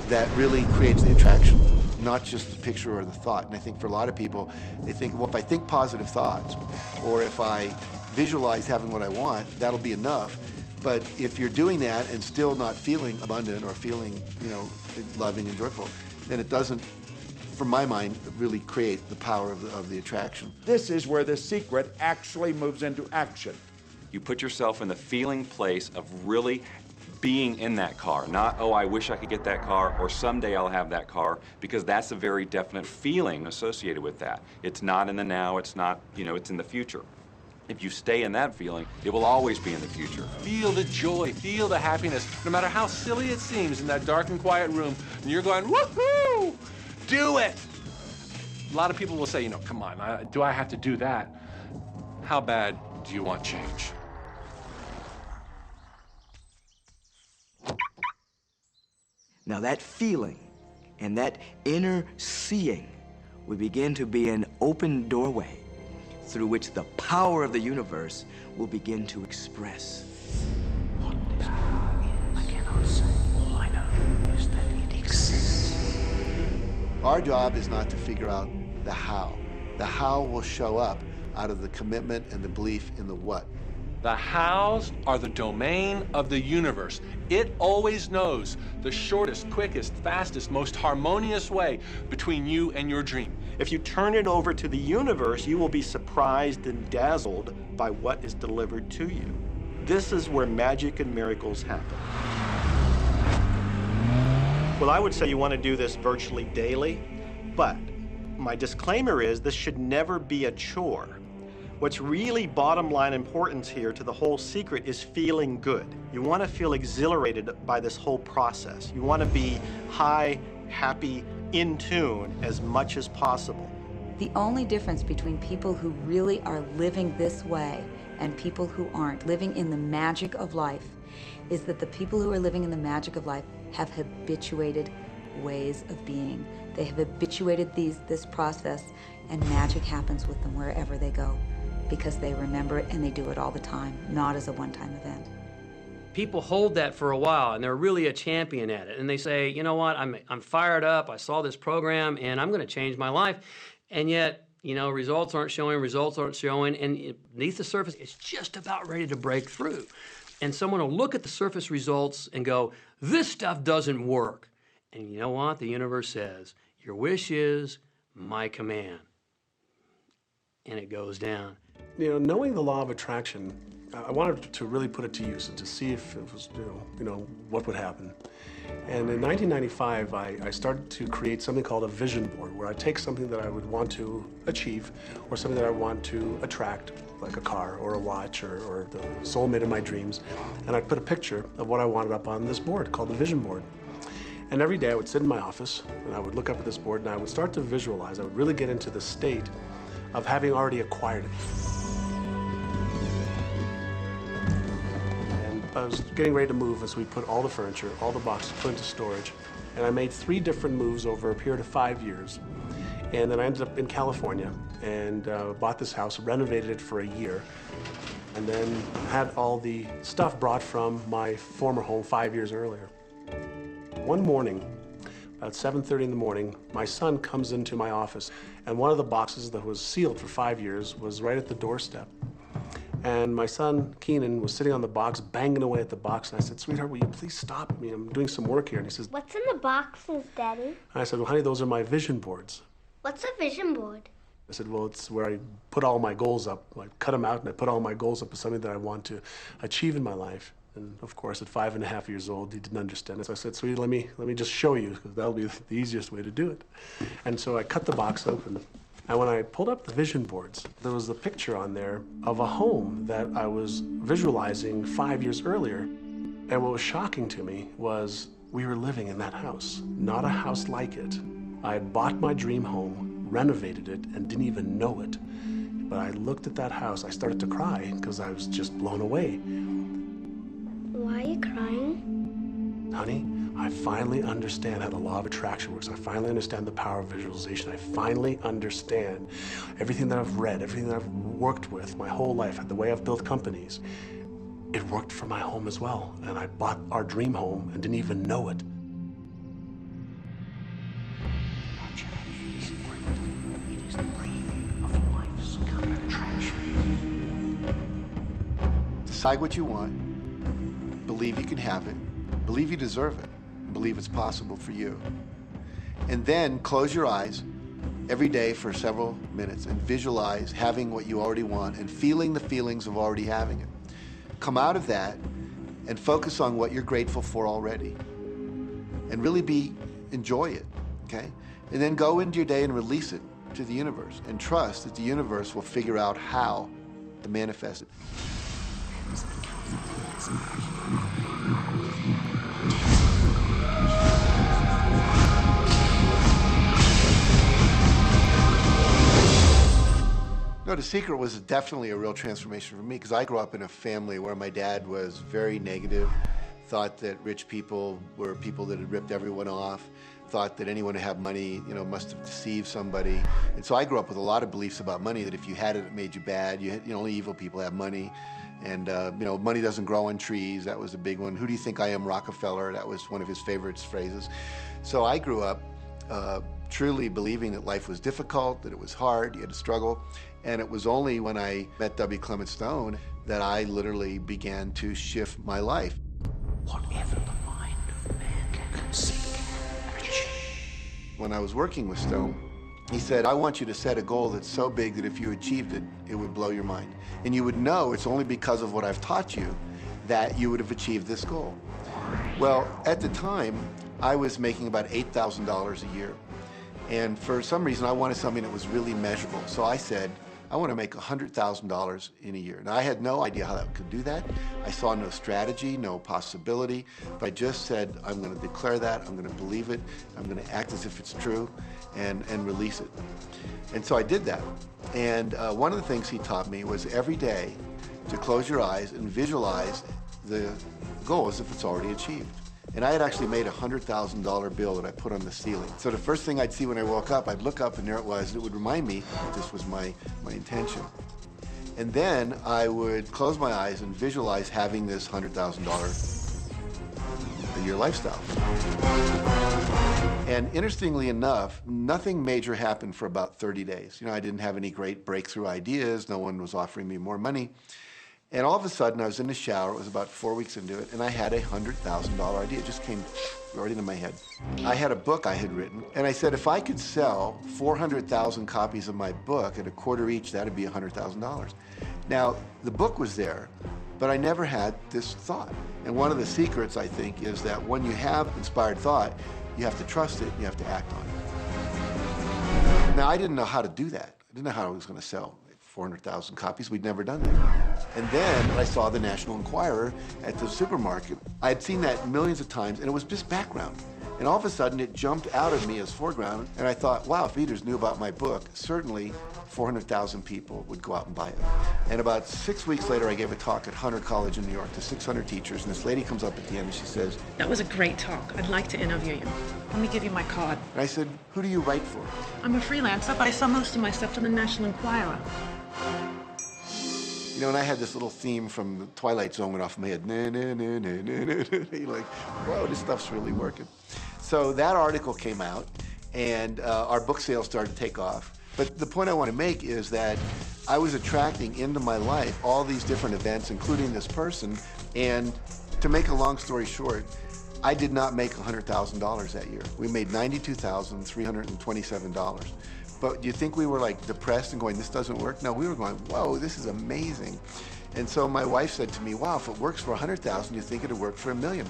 that really creates the attraction, not just the picture or the thought. And I think for a lot of people, they think, well, if I think positive thoughts or if I visualize having what I want, that'll be enough. But if you're doing that and still not feeling abundant or feeling, loving and joyful, then it doesn't, from my mind, really create the power of the attraction. This is where the secret actually moves into action. You put yourself in the feeling place of really being in that car, not, oh, I wish I could get that car, or someday I'll have that car, because that's a very definite feeling associated with that. It's not in the now, it's not, you know, it's in the future. If you stay in that feeling, it will always be in the future. Feel the joy, feel the happiness, no matter how silly it seems in that dark and quiet room, and you're going, woohoo, do it. A lot of people will say, you know, come on, do I have to do that? How bad do you want change? Now that feeling and that inner seeing will begin to be an open doorway through which the power of the universe will begin to express. What power is, I cannot say. All I know is that it exists. Our job is not to figure out the how. The how will show up out of the commitment and the belief in the what. The hows are the domain of the universe. It always knows the shortest, quickest, fastest, most harmonious way between you and your dream. If you turn it over to the universe, you will be surprised and dazzled by what is delivered to you. This is where magic and miracles happen. Well, I would say you want to do this virtually daily, but my disclaimer is this should never be a chore. What's really bottom line importance here to the whole secret is feeling good. You want to feel exhilarated by this whole process. You want to be high, happy, in tune as much as possible. The only difference between people who really are living this way and people who aren't, living in the magic of life, is that the people who are living in the magic of life have habituated ways of being. They have habituated this process, and magic happens with them wherever they go, because they remember it and they do it all the time, not as a one-time event. People hold that for a while, and they're really a champion at it. And they say, you know what, I'm fired up, I saw this program, and I'm going to change my life. And yet, you know, results aren't showing, and beneath the surface, it's just about ready to break through. And someone will look at the surface results and go, this stuff doesn't work. And you know what? The universe says, your wish is my command. And it goes down. You know, knowing the law of attraction, I wanted to really put it to use and to see if it was, you know, what would happen. And in 1995, I started to create something called a vision board, where I take something that I would want to achieve, or something that I want to attract, like a car or a watch or the soulmate of my dreams, and I'd put a picture of what I wanted up on this board called the vision board. And every day I would sit in my office and I would look up at this board and I would start to visualize. I would really get into the state of having already acquired it. And I was getting ready to move, as we put all the furniture, all the boxes put into storage. And I made 3 different moves over a period of 5 years. And then I ended up in California and bought this house, renovated it for a year, and then had all the stuff brought from my former home 5 years earlier. One morning, about 7:30 in the morning, my son comes into my office, and one of the boxes that was sealed for 5 years was right at the doorstep. And my son, Keenan, was sitting on the box, banging away at the box, and I said, sweetheart, will you please stop? I mean, I'm doing some work here. And he says, what's in the boxes, Daddy? And I said, well, honey, those are my vision boards. What's a vision board? I said, well, it's where I put all my goals up. I cut them out and I put all my goals up as something that I want to achieve in my life. And of course, at 5.5 years old, he didn't understand it. So I said, sweetie, let me just show you, because that'll be the easiest way to do it. And so I cut the box open. And when I pulled up the vision boards, there was a picture on there of a home that I was visualizing 5 years earlier. And what was shocking to me was we were living in that house, not a house like it. I had bought my dream home, renovated it, and didn't even know it. But I looked at that house, I started to cry because I was just blown away. Why are you crying? Honey, I finally understand how the law of attraction works. I finally understand the power of visualization. I finally understand everything that I've read, everything that I've worked with my whole life, the way I've built companies. It worked for my home as well. And I bought our dream home and didn't even know it. Decide what you want, believe you can have it, believe you deserve it, believe it's possible for you. And then close your eyes every day for several minutes and visualize having what you already want and feeling the feelings of already having it. Come out of that and focus on what you're grateful for already. And really enjoy it, okay? And then go into your day and release it to the universe and trust that the universe will figure out how to manifest it. No, The Secret was definitely a real transformation for me because I grew up in a family where my dad was very negative, thought that rich people were people that had ripped everyone off, thought that anyone who had money, must have deceived somebody. And so I grew up with a lot of beliefs about money, that if you had it, it made you bad. Only evil people have money. And, money doesn't grow on trees. That was a big one. Who do you think I am, Rockefeller? That was one of his favorite phrases. So I grew up truly believing that life was difficult, that it was hard, you had to struggle. And it was only when I met W. Clement Stone that I literally began to shift my life. Whatever the mind of man can conceive and achieve. When I was working with Stone, he said, I want you to set a goal that's so big that if you achieved it, it would blow your mind. And you would know it's only because of what I've taught you that you would have achieved this goal. Well, at the time, I was making about $8,000 a year. And for some reason, I wanted something that was really measurable. So I said, I want to make $100,000 in a year. Now, I had no idea how I could do that. I saw no strategy, no possibility, but I just said, I'm going to declare that, I'm going to believe it, I'm going to act as if it's true, and release it. And so I did that. And one of the things he taught me was every day to close your eyes and visualize the goal as if it's already achieved. And I had actually made a $100,000 bill that I put on the ceiling. So the first thing I'd see when I woke up, I'd look up and there it was. And it would remind me that this was my intention. And then I would close my eyes and visualize having this $100,000 a year lifestyle. And interestingly enough, nothing major happened for about 30 days. I didn't have any great breakthrough ideas. No one was offering me more money. And all of a sudden, I was in the shower, it was about 4 weeks into it, and I had a $100,000 idea. It just came right into my head. I had a book I had written, and I said, if I could sell 400,000 copies of my book at a quarter each, that'd be $100,000. Now, the book was there, but I never had this thought. And one of the secrets, I think, is that when you have inspired thought, you have to trust it, and you have to act on it. Now, I didn't know how to do that. I didn't know how I was going to sell 400,000 copies. We'd never done that. And then I saw the National Enquirer at the supermarket. I had seen that millions of times, and it was just background. And all of a sudden, it jumped out of me as foreground, and I thought, wow, if readers knew about my book, certainly 400,000 people would go out and buy it. And about 6 weeks later, I gave a talk at Hunter College in New York to 600 teachers, and this lady comes up at the end and she says, that was a great talk. I'd like to interview you. Let me give you my card. And I said, who do you write for? I'm a freelancer, but I sell most of my stuff to the National Enquirer. And I had this little theme from the Twilight Zone went off in my head. Na, na, na, na, na, na, na. You're like, whoa, this stuff's really working. So that article came out, and our book sales started to take off. But the point I want to make is that I was attracting into my life all these different events, including this person. And to make a long story short, I did not make $100,000 that year. We made $92,327. But do you think we were like depressed and going, this doesn't work? No, we were going, whoa, this is amazing. And so my wife said to me, wow, if it works for 100,000, you think it'd work for $1 million?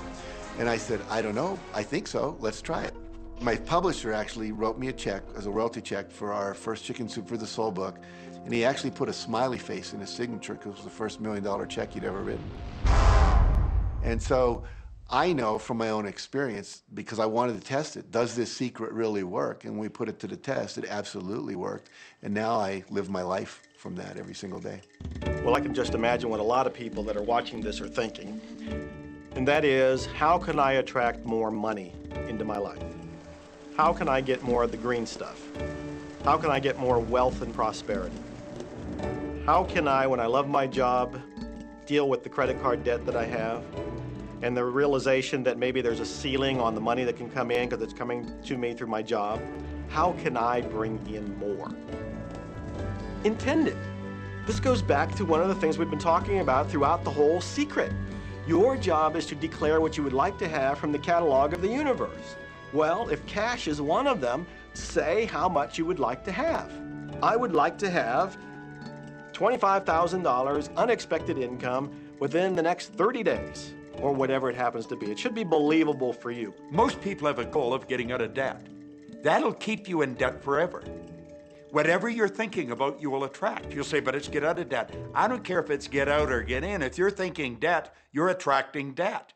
And I said, I don't know, I think so, let's try it. My publisher actually wrote me a check as a royalty check for our first Chicken Soup for the Soul book. And he actually put a smiley face in his signature because it was the first $1 million check he'd ever written. And so I know from my own experience, because I wanted to test it, does this secret really work? And when we put it to the test, it absolutely worked. And now I live my life from that every single day. Well, I can just imagine what a lot of people that are watching this are thinking. And that is, how can I attract more money into my life? How can I get more of the green stuff? How can I get more wealth and prosperity? How can I, when I love my job, deal with the credit card debt that I have? And the realization that maybe there's a ceiling on the money that can come in because it's coming to me through my job. How can I bring in more? Intend it. This goes back to one of the things we've been talking about throughout the whole secret. Your job is to declare what you would like to have from the catalog of the universe. Well, if cash is one of them, say how much you would like to have. I would like to have $25,000 unexpected income within the next 30 days. or whatever it happens to be. It should be believable for you. Most people have a goal of getting out of debt. That'll keep you in debt forever. Whatever you're thinking about, you will attract. You'll say, but it's get out of debt. I don't care if it's get out or get in. If you're thinking debt, you're attracting debt.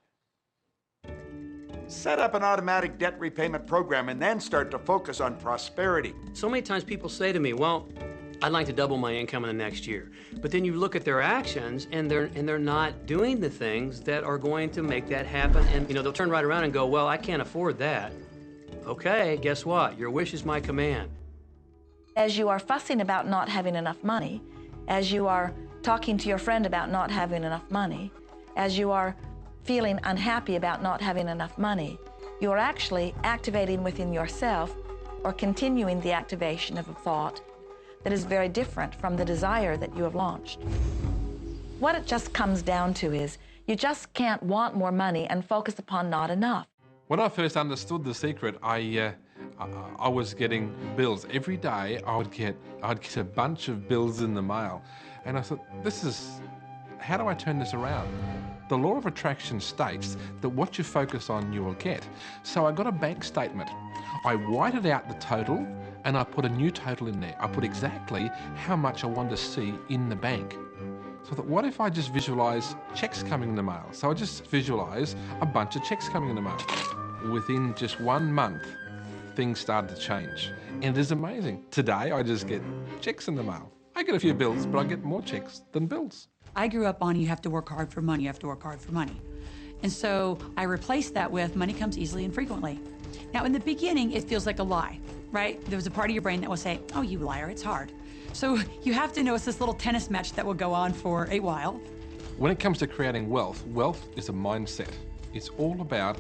Set up an automatic debt repayment program and then start to focus on prosperity. So many times people say to me, well, I'd like to double my income in the next year. But then you look at their actions and they're not doing the things that are going to make that happen. And they'll turn right around and go, well, I can't afford that. Okay, guess what? Your wish is my command. As you are fussing about not having enough money, as you are talking to your friend about not having enough money, as you are feeling unhappy about not having enough money, you are actually activating within yourself or continuing the activation of a thought that is very different from the desire that you have launched. What it just comes down to is you just can't want more money and focus upon not enough. When I first understood the secret, I was getting bills. Every day I'd get a bunch of bills in the mail. And I thought, how do I turn this around? The law of attraction states that what you focus on, you will get. So I got a bank statement. I whited out the total and I put a new total in there. I put exactly how much I wanted to see in the bank. So I thought, what if I just visualize checks coming in the mail? So I just visualize a bunch of checks coming in the mail. Within just 1 month, things started to change. And it is amazing. Today, I just get checks in the mail. I get a few bills, but I get more checks than bills. I grew up on you have to work hard for money, you have to work hard for money. And so I replaced that with money comes easily and frequently. Now, in the beginning, it feels like a lie, right? There was a part of your brain that will say, oh, you liar, it's hard. So you have to know it's this little tennis match that will go on for a while. When it comes to creating wealth, wealth is a mindset. It's all about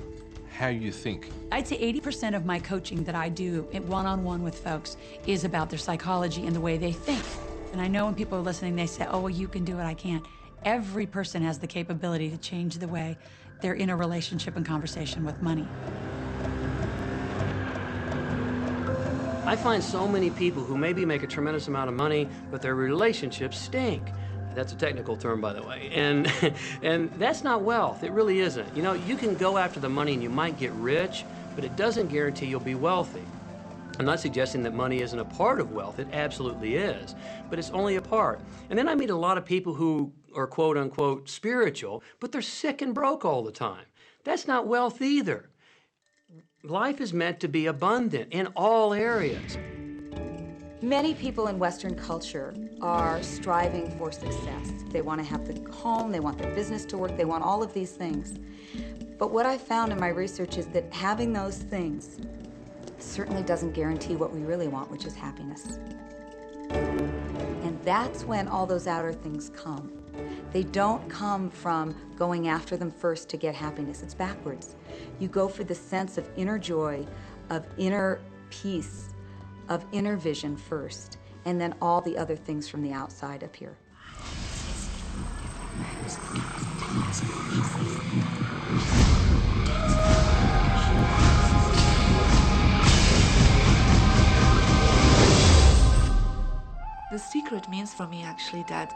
how you think. I'd say 80% of my coaching that I do one-on-one with folks is about their psychology and the way they think. And I know when people are listening, they say, oh, well, you can do it, I can't. Every person has the capability to change the way they're in a relationship and conversation with money. I find so many people who maybe make a tremendous amount of money, but their relationships stink. That's a technical term, by the way. And that's not wealth. It really isn't. You can go after the money and you might get rich, but it doesn't guarantee you'll be wealthy. I'm not suggesting that money isn't a part of wealth. It absolutely is, but it's only a part. And then I meet a lot of people who are quote unquote spiritual, but they're sick and broke all the time. That's not wealth either. Life is meant to be abundant in all areas. Many people in Western culture are striving for success. They want to have the home, they want their business to work, they want all of these things. But what I found in my research is that having those things certainly doesn't guarantee what we really want, which is happiness. And that's when all those outer things come. They don't come from going after them first to get happiness. It's backwards. You go for the sense of inner joy, of inner peace, of inner vision first, and then all the other things from the outside appear. The secret means for me actually that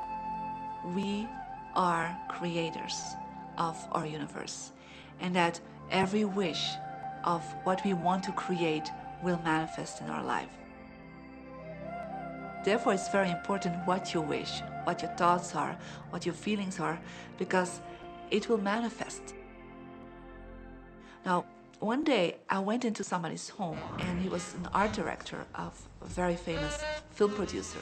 we are creators of our universe, and that every wish of what we want to create will manifest in our life. Therefore, it's very important what you wish, what your thoughts are, what your feelings are, because it will manifest. Now, one day I went into somebody's home, and he was an art director of a very famous film producer.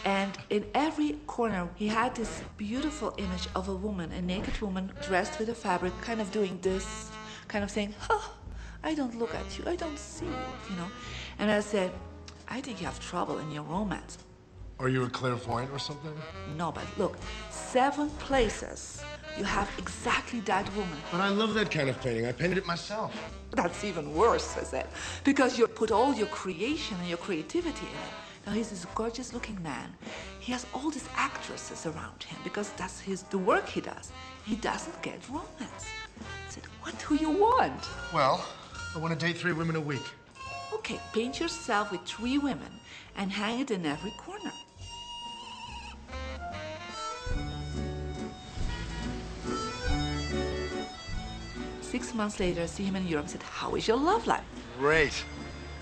And in every corner, he had this beautiful image of a woman, a naked woman dressed with a fabric, kind of doing this, kind of saying, oh, I don't look at you, I don't see you, And I said, I think you have trouble in your romance. Are you a clairvoyant or something? No, but look, 7 places you have exactly that woman. But I love that kind of painting. I painted it myself. That's even worse, I said, because you put all your creation and your creativity in it. Now, he's this gorgeous-looking man. He has all these actresses around him because that's the work he does. He doesn't get romance. I said, what do you want? Well, I want to date 3 women a week. Okay, paint yourself with 3 women and hang it in every corner. 6 months later, I see him in Europe and said, how is your love life? Great.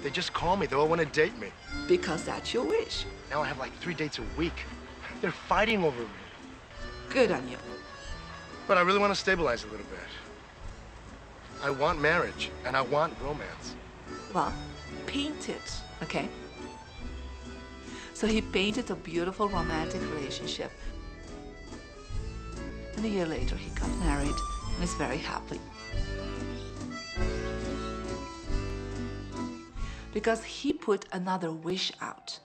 They just call me. They all want to date me. Because that's your wish. Now I have like 3 dates a week. They're fighting over me. Good on you. But I really want to stabilize a little bit. I want marriage, and I want romance. Well, paint it, okay? So he painted a beautiful romantic relationship. And a year later, he got married and is very happy. Because he put another wish out.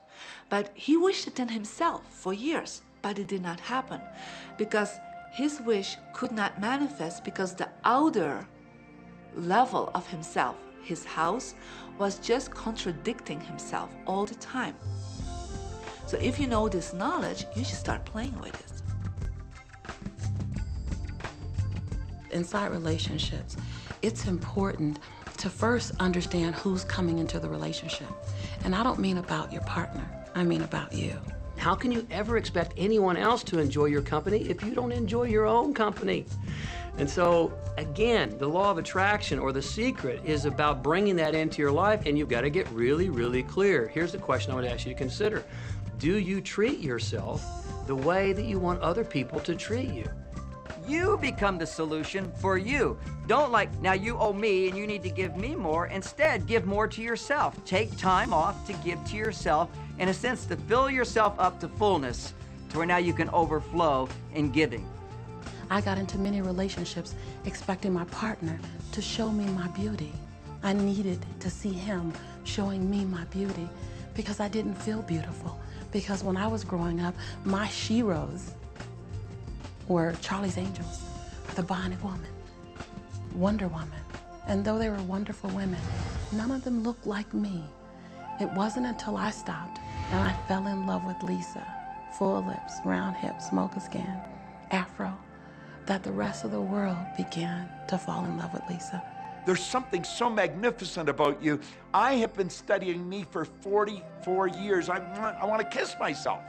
But he wished it in himself for years, but it did not happen. Because his wish could not manifest because the outer level of himself, his house, was just contradicting himself all the time. So if you know this knowledge, you should start playing with it. Inside relationships, it's important to first understand who's coming into the relationship. And I don't mean about your partner, I mean about you. How can you ever expect anyone else to enjoy your company if you don't enjoy your own company? And so, again, the law of attraction or the secret is about bringing that into your life, and you've got to get really, really clear. Here's the question I would ask you to consider. Do you treat yourself the way that you want other people to treat you? You become the solution for you. Don't like, now you owe me and you need to give me more. Instead, give more to yourself. Take time off to give to yourself, in a sense, to fill yourself up to fullness, to where now you can overflow in giving. I got into many relationships expecting my partner to show me my beauty. I needed to see him showing me my beauty because I didn't feel beautiful. Because when I was growing up, my sheroes were Charlie's Angels, the Bionic Woman, Wonder Woman. And though they were wonderful women, none of them looked like me. It wasn't until I stopped and I fell in love with Lisa, full lips, round hips, mocha skin, afro, that the rest of the world began to fall in love with Lisa. There's something so magnificent about you. I have been studying me for 44 years. I want to kiss myself.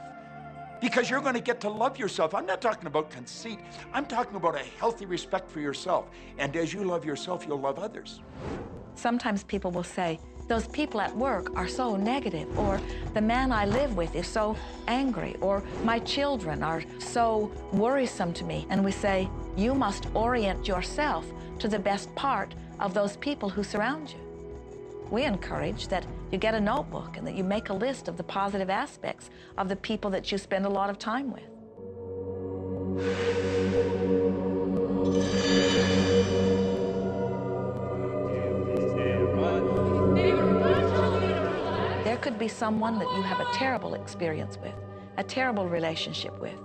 Because you're going to get to love yourself. I'm not talking about conceit. I'm talking about a healthy respect for yourself. And as you love yourself, you'll love others. Sometimes people will say, those people at work are so negative, or the man I live with is so angry, or my children are so worrisome to me. And we say, you must orient yourself to the best part of those people who surround you. We encourage that you get a notebook and that you make a list of the positive aspects of the people that you spend a lot of time with. There could be someone that you have a terrible experience with, a terrible relationship with.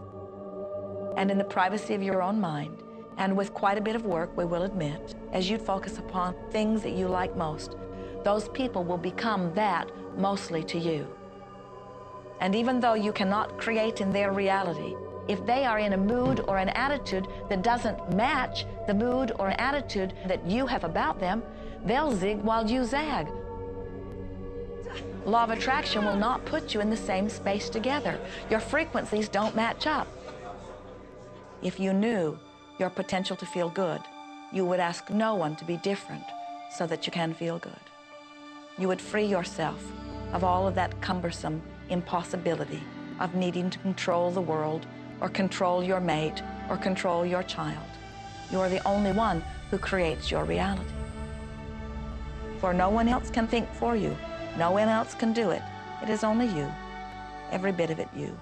And in the privacy of your own mind, and with quite a bit of work, we will admit, as you focus upon things that you like most, those people will become that mostly to you. And even though you cannot create in their reality, if they are in a mood or an attitude that doesn't match the mood or an attitude that you have about them, they'll zig while you zag. Law of attraction will not put you in the same space together. Your frequencies don't match up. If you knew your potential to feel good, you would ask no one to be different so that you can feel good. You would free yourself of all of that cumbersome impossibility of needing to control the world or control your mate or control your child. You are the only one who creates your reality. For no one else can think for you. No one else can do it. It is only you. Every bit of it you.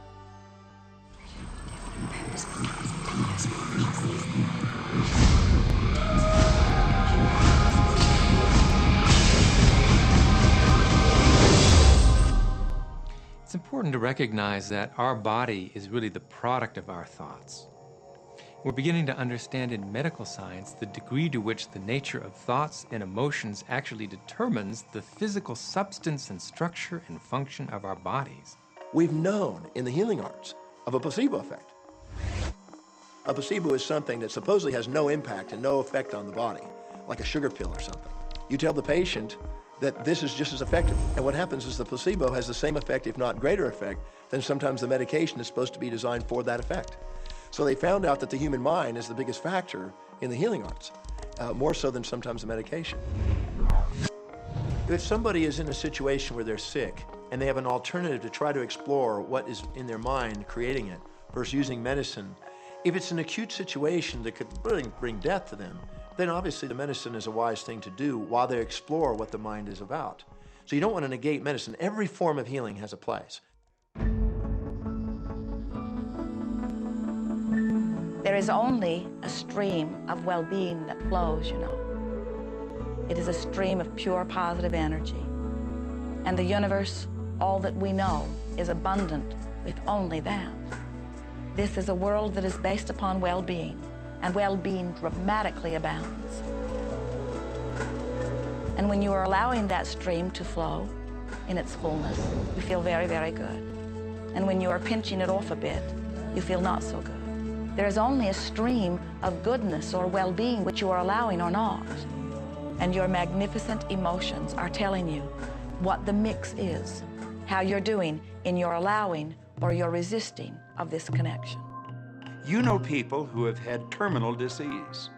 It's important to recognize that our body is really the product of our thoughts. We're beginning to understand in medical science the degree to which the nature of thoughts and emotions actually determines the physical substance and structure and function of our bodies. We've known in the healing arts of a placebo effect. A placebo is something that supposedly has no impact and no effect on the body, like a sugar pill or something. You tell the patient that this is just as effective, and what happens is the placebo has the same effect, if not greater effect, than sometimes the medication is supposed to be designed for that effect. So they found out that the human mind is the biggest factor in the healing arts. more so than sometimes the medication. If somebody is in a situation where they're sick and they have an alternative to try to explore what is in their mind creating it versus using medicine, if it's an acute situation that could bring death to them, then obviously the medicine is a wise thing to do while they explore what the mind is about. So you don't want to negate medicine. Every form of healing has a place. There is only a stream of well-being that flows, you know. It is a stream of pure positive energy. And the universe, all that we know, is abundant with only that. This is a world that is based upon well-being, and well-being dramatically abounds. And when you are allowing that stream to flow in its fullness, you feel very, very good. And when you are pinching it off a bit, you feel not so good. There is only a stream of goodness or well-being which you are allowing or not. And your magnificent emotions are telling you what the mix is, how you're doing in your allowing or your resisting of this connection. You know people who have had terminal disease.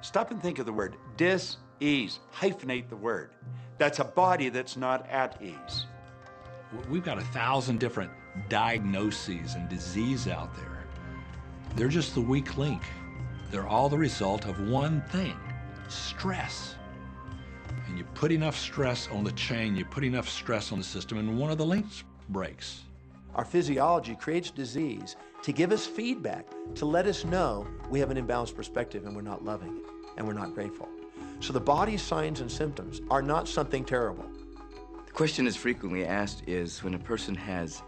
Stop and think of the word dis-ease. Hyphenate the word. That's a body that's not at ease. We've got 1,000 different diagnoses and disease out there. They're just the weak link. They're all the result of one thing: stress. And you put enough stress on the chain, you put enough stress on the system, and one of the links breaks. Our physiology creates disease to give us feedback, to let us know we have an imbalanced perspective and we're not loving and we're not grateful. So the body's signs and symptoms are not something terrible. The question that's frequently asked is when a person has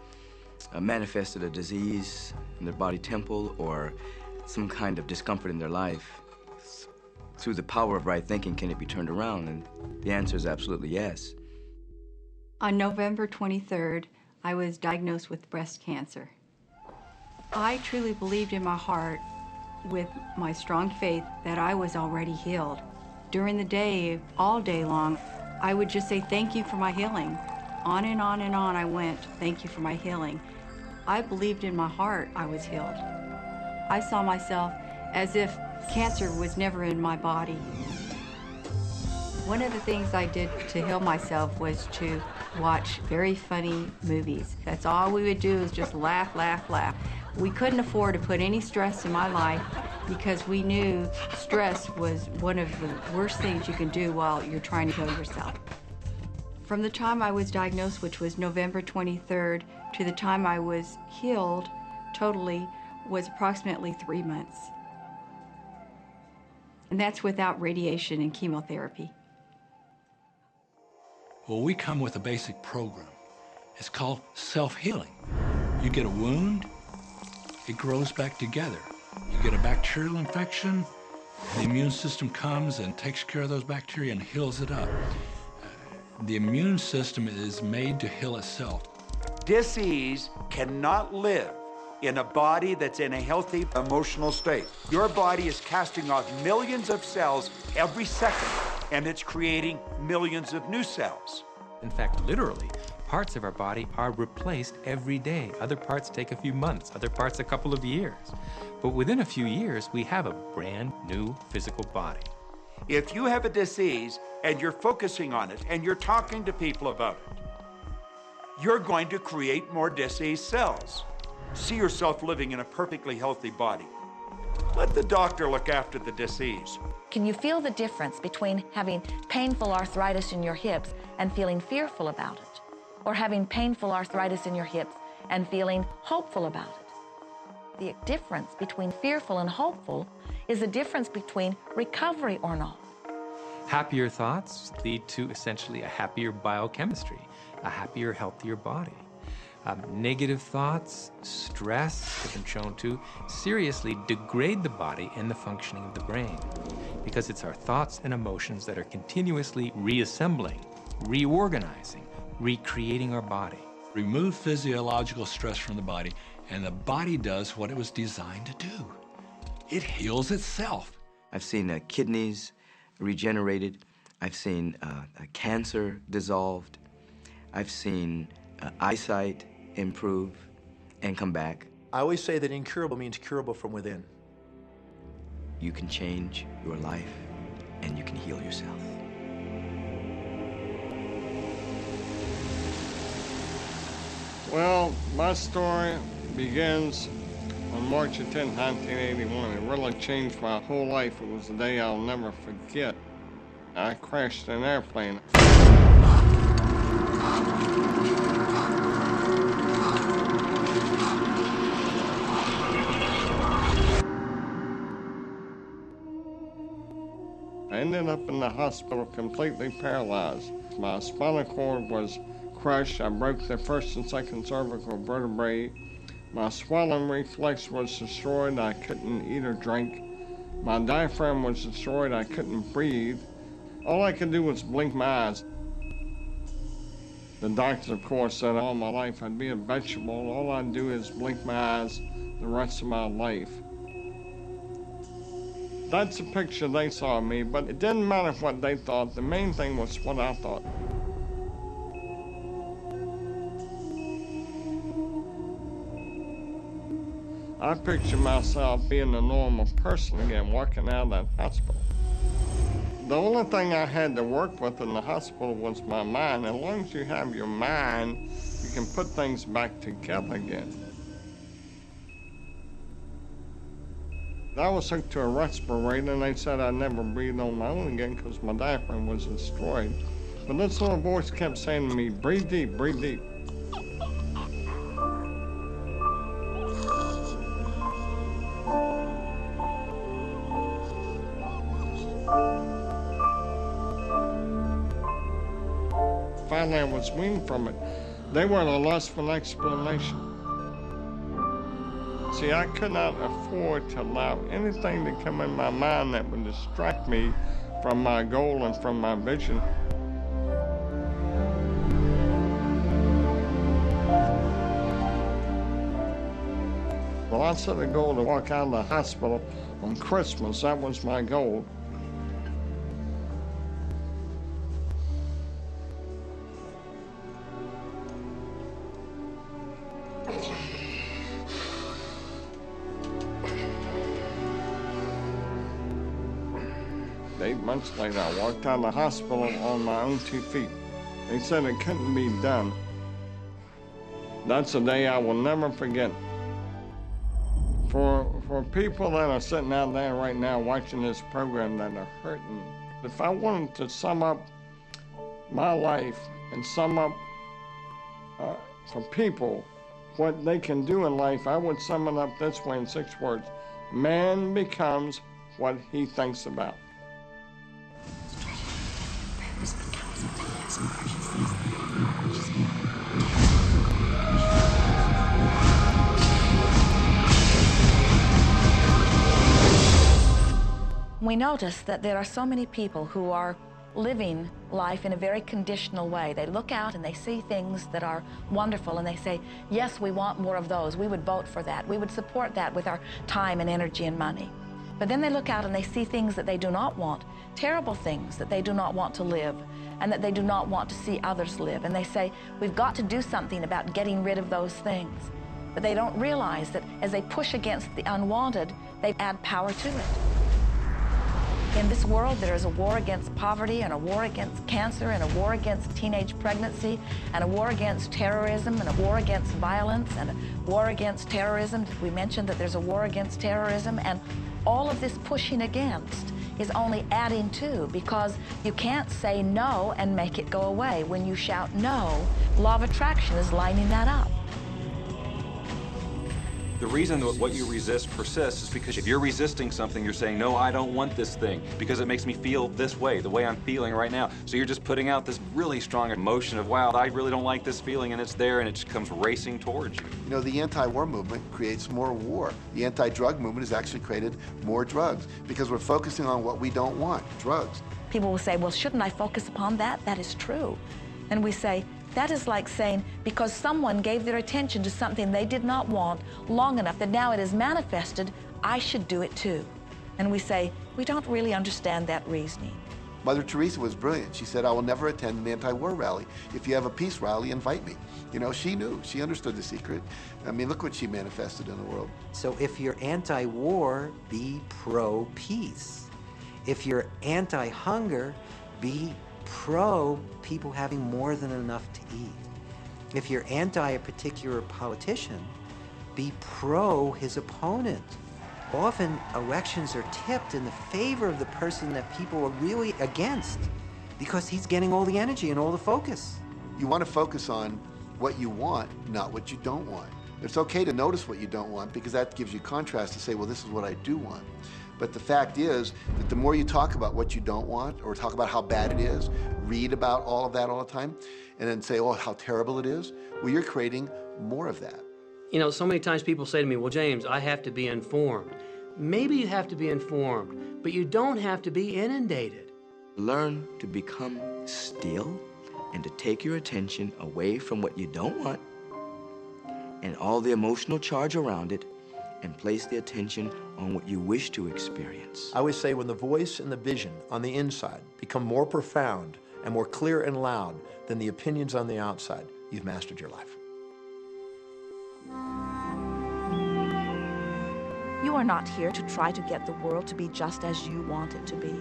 manifested a disease in their body temple or some kind of discomfort in their life, through the power of right thinking, can it be turned around? And the answer is absolutely yes. On November 23rd, I was diagnosed with breast cancer. I truly believed in my heart, with my strong faith, that I was already healed. During the day, all day long, I would just say, thank you for my healing. On and on and on I went, thank you for my healing. I believed in my heart I was healed. I saw myself as if cancer was never in my body. One of the things I did to heal myself was to watch very funny movies. That's all we would do, is just laugh, laugh, laugh. We couldn't afford to put any stress in my life because we knew stress was one of the worst things you can do while you're trying to heal yourself. From the time I was diagnosed, which was November 23rd, to the time I was healed totally was approximately 3 months. And that's without radiation and chemotherapy. Well, we come with a basic program. It's called self-healing. You get a wound, it grows back together. You get a bacterial infection, the immune system comes and takes care of those bacteria and heals it up. The immune system is made to heal itself. Dis-ease cannot live in a body that's in a healthy emotional state. Your body is casting off millions of cells every second, and it's creating millions of new cells. In fact, literally, parts of our body are replaced every day. Other parts take a few months, other parts a couple of years. But within a few years, we have a brand new physical body. If you have a disease and you're focusing on it and you're talking to people about it, you're going to create more disease cells. See yourself living in a perfectly healthy body. Let the doctor look after the disease. Can you feel the difference between having painful arthritis in your hips and feeling fearful about it, or having painful arthritis in your hips and feeling hopeful about it? The difference between fearful and hopeful is the difference between recovery or not. Happier thoughts lead to essentially a happier biochemistry, a happier, healthier body. Negative thoughts, stress, has been shown to seriously degrade the body and the functioning of the brain, because it's our thoughts and emotions that are continuously reassembling, reorganizing, recreating our body. Remove physiological stress from the body, and the body does what it was designed to do. It heals itself. I've seen kidneys regenerated. I've seen cancer dissolved. I've seen eyesight improve and come back. I always say that incurable means curable from within. You can change your life and you can heal yourself. Well, my story begins on March 10, 1981. It really changed my whole life. It was a day I'll never forget. I crashed an airplane. I ended up in the hospital completely paralyzed. My spinal cord was crushed. I broke the first and second cervical vertebrae. My swallowing reflex was destroyed. I couldn't eat or drink. My diaphragm was destroyed. I couldn't breathe. All I could do was blink my eyes. The doctors, of course, said all my life I'd be a vegetable. All I'd do is blink my eyes the rest of my life. That's the picture they saw of me, but it didn't matter what they thought. The main thing was what I thought. I pictured myself being a normal person again, walking out of that hospital. The only thing I had to work with in the hospital was my mind. As long as you have your mind, you can put things back together again. I was hooked to a respirator, and they said I'd never breathe on my own again because my diaphragm was destroyed. But this little voice kept saying to me, breathe deep, breathe deep. Finally, I was weaned from it. They were at a loss for an explanation. See, I could not afford to allow anything to come in my mind that would distract me from my goal and from my vision. Well, I set a goal to walk out of the hospital on Christmas. That was my goal. Months later, I walked out of the hospital on my own 2 feet. They said it couldn't be done. That's a day I will never forget. For people that are sitting out there right now watching this program that are hurting, if I wanted to sum up my life and sum up for people what they can do in life, I would sum it up this way in 6 words. Man becomes what he thinks about. We notice that there are so many people who are living life in a very conditional way. They look out and they see things that are wonderful and they say, yes, we want more of those. We would vote for that. We would support that with our time and energy and money. But then they look out and they see things that they do not want, terrible things that they do not want to live and that they do not want to see others live. And they say, we've got to do something about getting rid of those things. But they don't realize that as they push against the unwanted, they add power to it. In this world, there is a war against poverty and a war against cancer and a war against teenage pregnancy and a war against terrorism and a war against violence and a war against terrorism. We mentioned that there's a war against terrorism, and all of this pushing against is only adding to, because you can't say no and make it go away. When you shout no, law of attraction is lining that up. The reason that what you resist persists is because if you're resisting something, you're saying, no, I don't want this thing because it makes me feel this way, the way I'm feeling right now. So you're just putting out this really strong emotion of, wow, I really don't like this feeling, and it's there, and it just comes racing towards you. You know, the anti-war movement creates more war. The anti-drug movement has actually created more drugs because we're focusing on what we don't want, drugs. People will say, well, shouldn't I focus upon that? That is true. And we say, that is like saying, because someone gave their attention to something they did not want long enough that now it is manifested, I should do it too. And we say, we don't really understand that reasoning. Mother Teresa was brilliant. She said, I will never attend an anti-war rally. If you have a peace rally, invite me. You know, she knew. She understood the secret. I mean, look what she manifested in the world. So if you're anti-war, be pro-peace. If you're anti-hunger, be pro people having more than enough to eat. If you're anti a particular politician, be pro his opponent. Often, elections are tipped in the favor of the person that people are really against because he's getting all the energy and all the focus. You want to focus on what you want, not what you don't want. It's okay to notice what you don't want because that gives you contrast to say, well, this is what I do want. But the fact is that the more you talk about what you don't want or talk about how bad it is, read about all of that all the time, and then say, oh, how terrible it is, well, you're creating more of that. You know, so many times people say to me, well, James, I have to be informed. Maybe you have to be informed, but you don't have to be inundated. Learn to become still and to take your attention away from what you don't want and all the emotional charge around it and place the attention on what you wish to experience. I always say when the voice and the vision on the inside become more profound and more clear and loud than the opinions on the outside, you've mastered your life. You are not here to try to get the world to be just as you want it to be.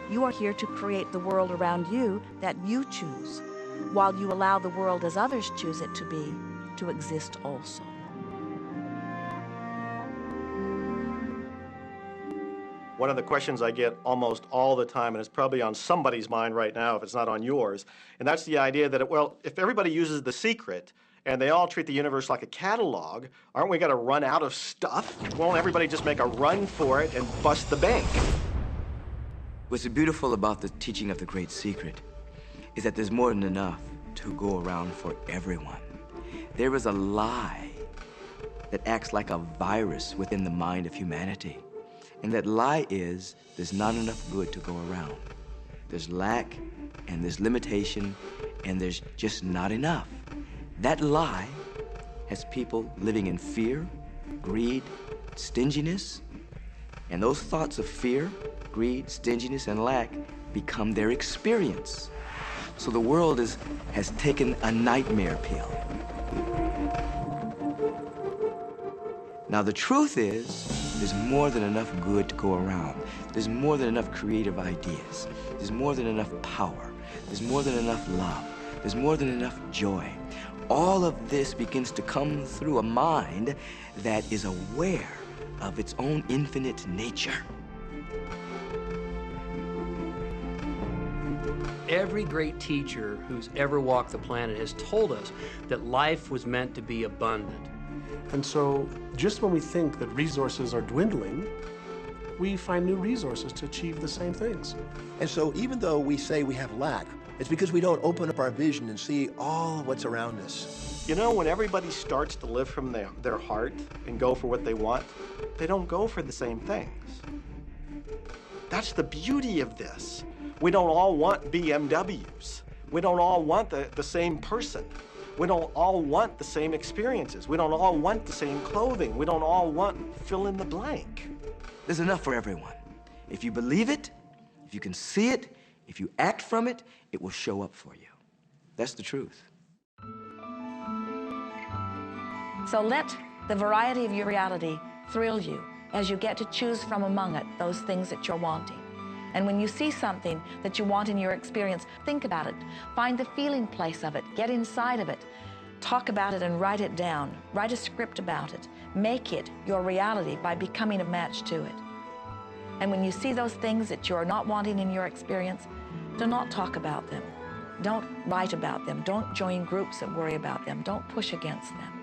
You are here to create the world around you that you choose, while you allow the world as others choose it to be, to exist also. One of the questions I get almost all the time, and it's probably on somebody's mind right now if it's not on yours, and that's the idea that, well, if everybody uses The Secret and they all treat the universe like a catalog, aren't we going to run out of stuff? Won't everybody just make a run for it and bust the bank? What's beautiful about the teaching of the Great Secret is that there's more than enough to go around for everyone. There is a lie that acts like a virus within the mind of humanity. And that lie is there's not enough good to go around. There's lack, and there's limitation, and there's just not enough. That lie has people living in fear, greed, stinginess, and those thoughts of fear, greed, stinginess, and lack become their experience. So the world has taken a nightmare pill. Now the truth is, there's more than enough good to go around. There's more than enough creative ideas. There's more than enough power. There's more than enough love. There's more than enough joy. All of this begins to come through a mind that is aware of its own infinite nature. Every great teacher who's ever walked the planet has told us that life was meant to be abundant. And so, just when we think that resources are dwindling, we find new resources to achieve the same things. And so even though we say we have lack, it's because we don't open up our vision and see all what's around us. You know, when everybody starts to live from their heart and go for what they want, they don't go for the same things. That's the beauty of this. We don't all want BMWs. We don't all want the same person. We don't all want the same experiences. We don't all want the same clothing. We don't all want fill in the blank. There's enough for everyone. If you believe it, if you can see it, if you act from it, it will show up for you. That's the truth. So let the variety of your reality thrill you as you get to choose from among it those things that you're wanting. And when you see something that you want in your experience, think about it. Find the feeling place of it. Get inside of it. Talk about it and write it down. Write a script about it. Make it your reality by becoming a match to it. And when you see those things that you're not wanting in your experience, do not talk about them. Don't write about them. Don't join groups that worry about them. Don't push against them.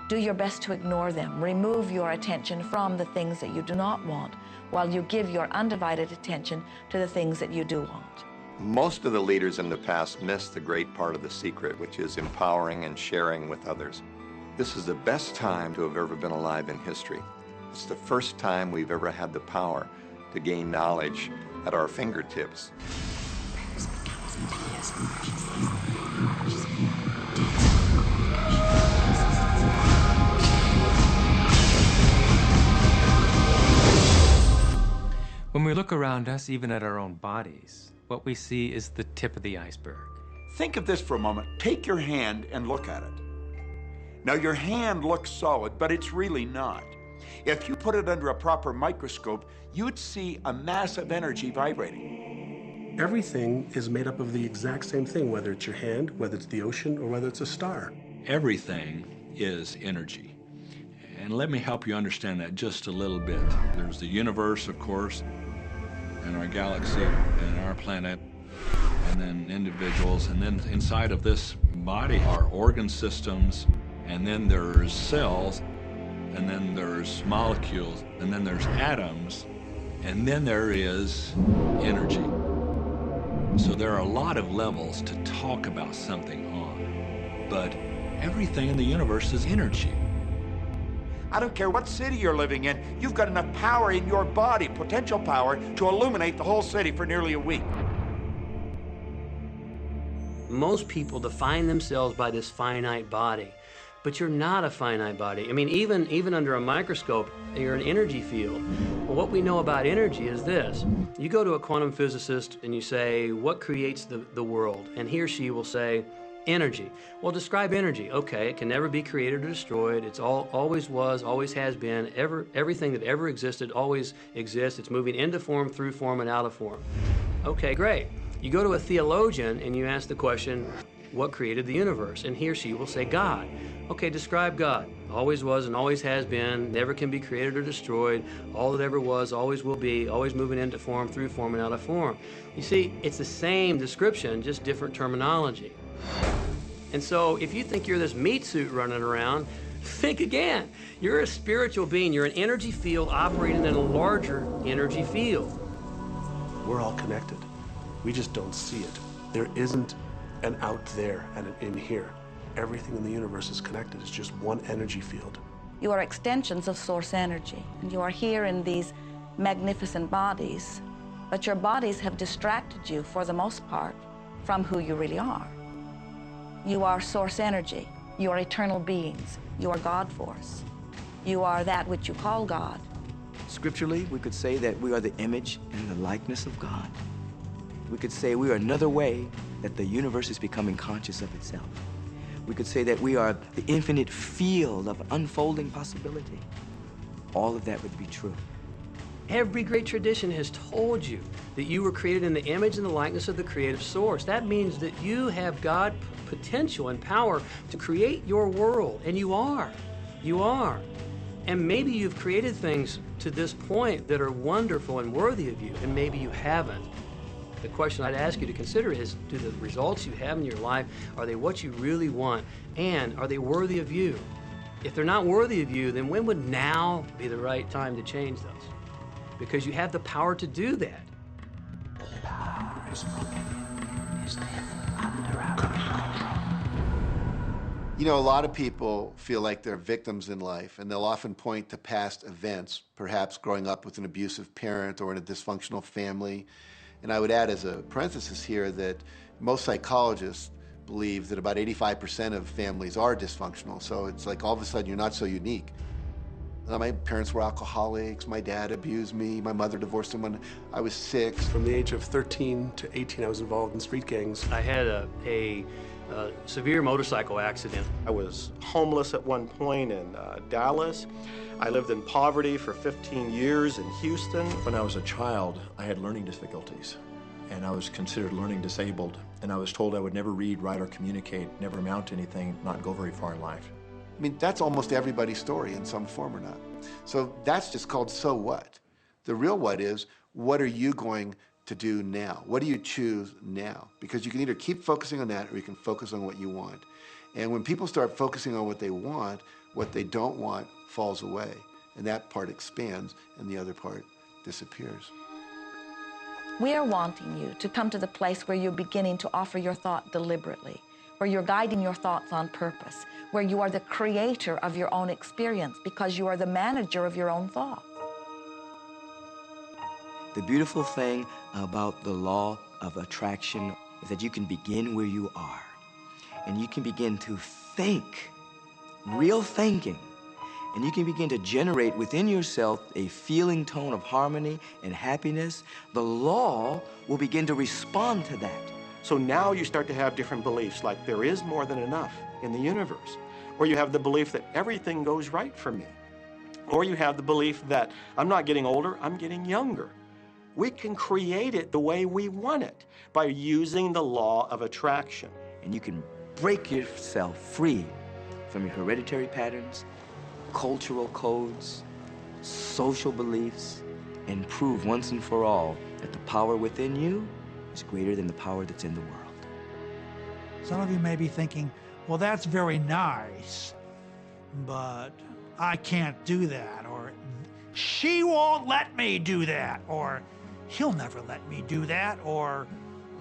Do your best to ignore them. Remove your attention from the things that you do not want, while you give your undivided attention to the things that you do want. Most of the leaders in the past missed the great part of the secret, which is empowering and sharing with others. This is the best time to have ever been alive in history. It's the first time we've ever had the power to gain knowledge at our fingertips. When we look around us, even at our own bodies, what we see is the tip of the iceberg. Think of this for a moment. Take your hand and look at it. Now, your hand looks solid, but it's really not. If you put it under a proper microscope, you'd see a mass of energy vibrating. Everything is made up of the exact same thing, whether it's your hand, whether it's the ocean, or whether it's a star. Everything is energy. And let me help you understand that just a little bit. There's the universe, of course, and our galaxy, and our planet, and then individuals, and then inside of this body are organ systems, and then there's cells, and then there's molecules, and then there's atoms, and then there is energy. So there are a lot of levels to talk about something on, but everything in the universe is energy. I don't care what city you're living in, you've got enough power in your body, potential power, to illuminate the whole city for nearly a week. Most people define themselves by this finite body, but you're not a finite body. I mean, even under a microscope, you're an energy field. Well, what we know about energy is this. You go to a quantum physicist and you say, what creates the world? And he or she will say, energy. Well, describe energy. Okay, it can never be created or destroyed. It's always was, always has been. Everything that ever existed always exists. It's moving into form, through form, and out of form. Okay, great. You go to a theologian and you ask the question, what created the universe? And he or she will say, God. Okay, describe God. Always was and always has been, never can be created or destroyed, all that ever was, always will be, always moving into form, through form, and out of form. You see, it's the same description, just different terminology. And so if you think you're this meat suit running around, think again. You're a spiritual being. You're an energy field operating in a larger energy field. We're all connected. We just don't see it. There isn't an out there and an in here. Everything in the universe is connected. It's just one energy field. You are extensions of source energy, and you are here in these magnificent bodies, but your bodies have distracted you, for the most part, from who you really are. You are source energy. You are eternal beings. You are God force. You are that which you call God. Scripturally, we could say that we are the image and the likeness of God. We could say we are another way that the universe is becoming conscious of itself. We could say that we are the infinite field of unfolding possibility. All of that would be true. Every great tradition has told you that you were created in the image and the likeness of the creative source. That means that you have God potential and power to create your world, and you are. You are. And maybe you've created things to this point that are wonderful and worthy of you, and maybe you haven't. The question I'd ask you to consider is, do the results you have in your life, are they what you really want? And are they worthy of you? If they're not worthy of you, then when would now be the right time to change those? Because you have the power to do that. The power is under our control. You know, a lot of people feel like they're victims in life, and they'll often point to past events, perhaps growing up with an abusive parent or in a dysfunctional family. And I would add as a parenthesis here that most psychologists believe that about 85% of families are dysfunctional. So it's like all of a sudden you're not so unique. My parents were alcoholics, my dad abused me, my mother divorced him when I was 6. From the age of 13 to 18, I was involved in street gangs. I had a severe motorcycle accident. I was homeless at one point in Dallas. I lived in poverty for 15 years in Houston. When I was a child, I had learning difficulties, and I was considered learning disabled, and I was told I would never read, write, or communicate, never amount to anything, not go very far in life. I mean, that's almost everybody's story in some form or not. So that's just called so what. The real what is, what are you going to do now? What do you choose now? Because you can either keep focusing on that or you can focus on what you want. And when people start focusing on what they want, what they don't want falls away. And that part expands and the other part disappears. We are wanting you to come to the place where you're beginning to offer your thought deliberately, where you're guiding your thoughts on purpose, where you are the creator of your own experience because you are the manager of your own thoughts. The beautiful thing about the law of attraction is that you can begin where you are, and you can begin to think, real thinking, and you can begin to generate within yourself a feeling tone of harmony and happiness. The law will begin to respond to that. So now you start to have different beliefs, like there is more than enough in the universe, or you have the belief that everything goes right for me. Or you have the belief that I'm not getting older, I'm getting younger. We can create it the way we want it by using the law of attraction. And you can break yourself free from your hereditary patterns, cultural codes, social beliefs, and prove once and for all that the power within you is greater than the power that's in the world. Some of you may be thinking, well, that's very nice, but I can't do that, or she won't let me do that, or he'll never let me do that, or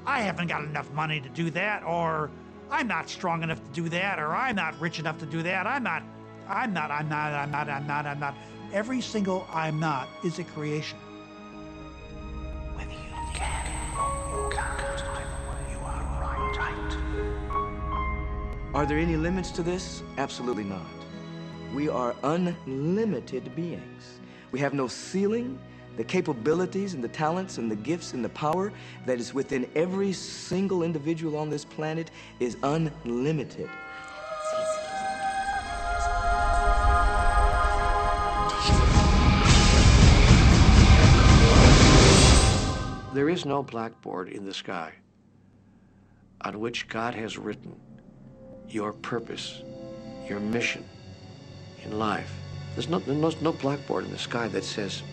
I haven't got enough money to do that, or I'm not strong enough to do that, or I'm not rich enough to do that, I'm not. Every single I'm not is a creation. Whether you can or can't, you are right. Are there any limits to this? Absolutely not. We are unlimited beings. We have no ceiling. The capabilities and the talents and the gifts and the power that is within every single individual on this planet is unlimited. There is no blackboard in the sky on which God has written your purpose, your mission in life. There's no blackboard in the sky that says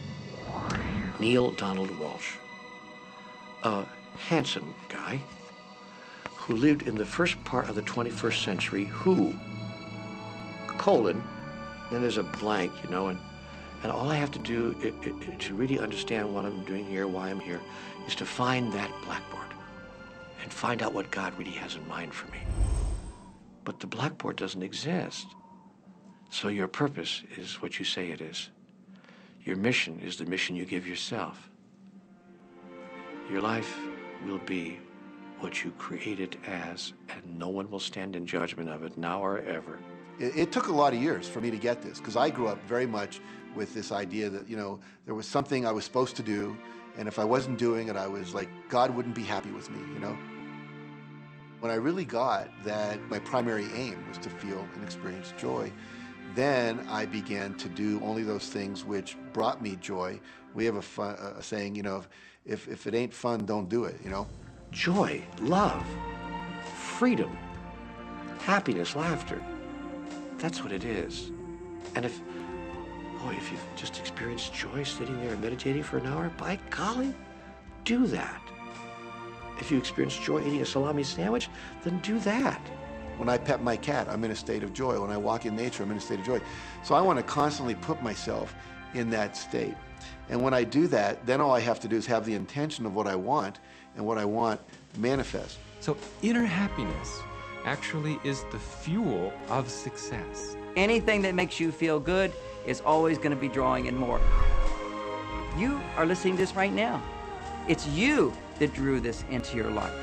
Neil Donald Walsh, a handsome guy who lived in the first part of the 21st century, who, colon, then there's a blank, you know, and all I have to do to really understand what I'm doing here, why I'm here, is to find that blackboard and find out what God really has in mind for me. But the blackboard doesn't exist. So your purpose is what you say it is. Your mission is the mission you give yourself. Your life will be what you create it as, and no one will stand in judgment of it now or ever. It took a lot of years for me to get this, because I grew up very much with this idea that, you know, there was something I was supposed to do, and if I wasn't doing it, I was like, God wouldn't be happy with me, you know? When I really got that my primary aim was to feel and experience joy, then I began to do only those things which brought me joy. We have a saying, you know, if it ain't fun, don't do it, you know? Joy, love, freedom, happiness, laughter. That's what it is. And if you've just experienced joy sitting there and meditating for an hour, by golly, do that. If you experience joy eating a salami sandwich, then do that. When I pet my cat, I'm in a state of joy. When I walk in nature, I'm in a state of joy. So I want to constantly put myself in that state. And when I do that, then all I have to do is have the intention of what I want, and what I want manifest. So inner happiness actually is the fuel of success. Anything that makes you feel good is always going to be drawing in more. You are listening to this right now. It's you that drew this into your life.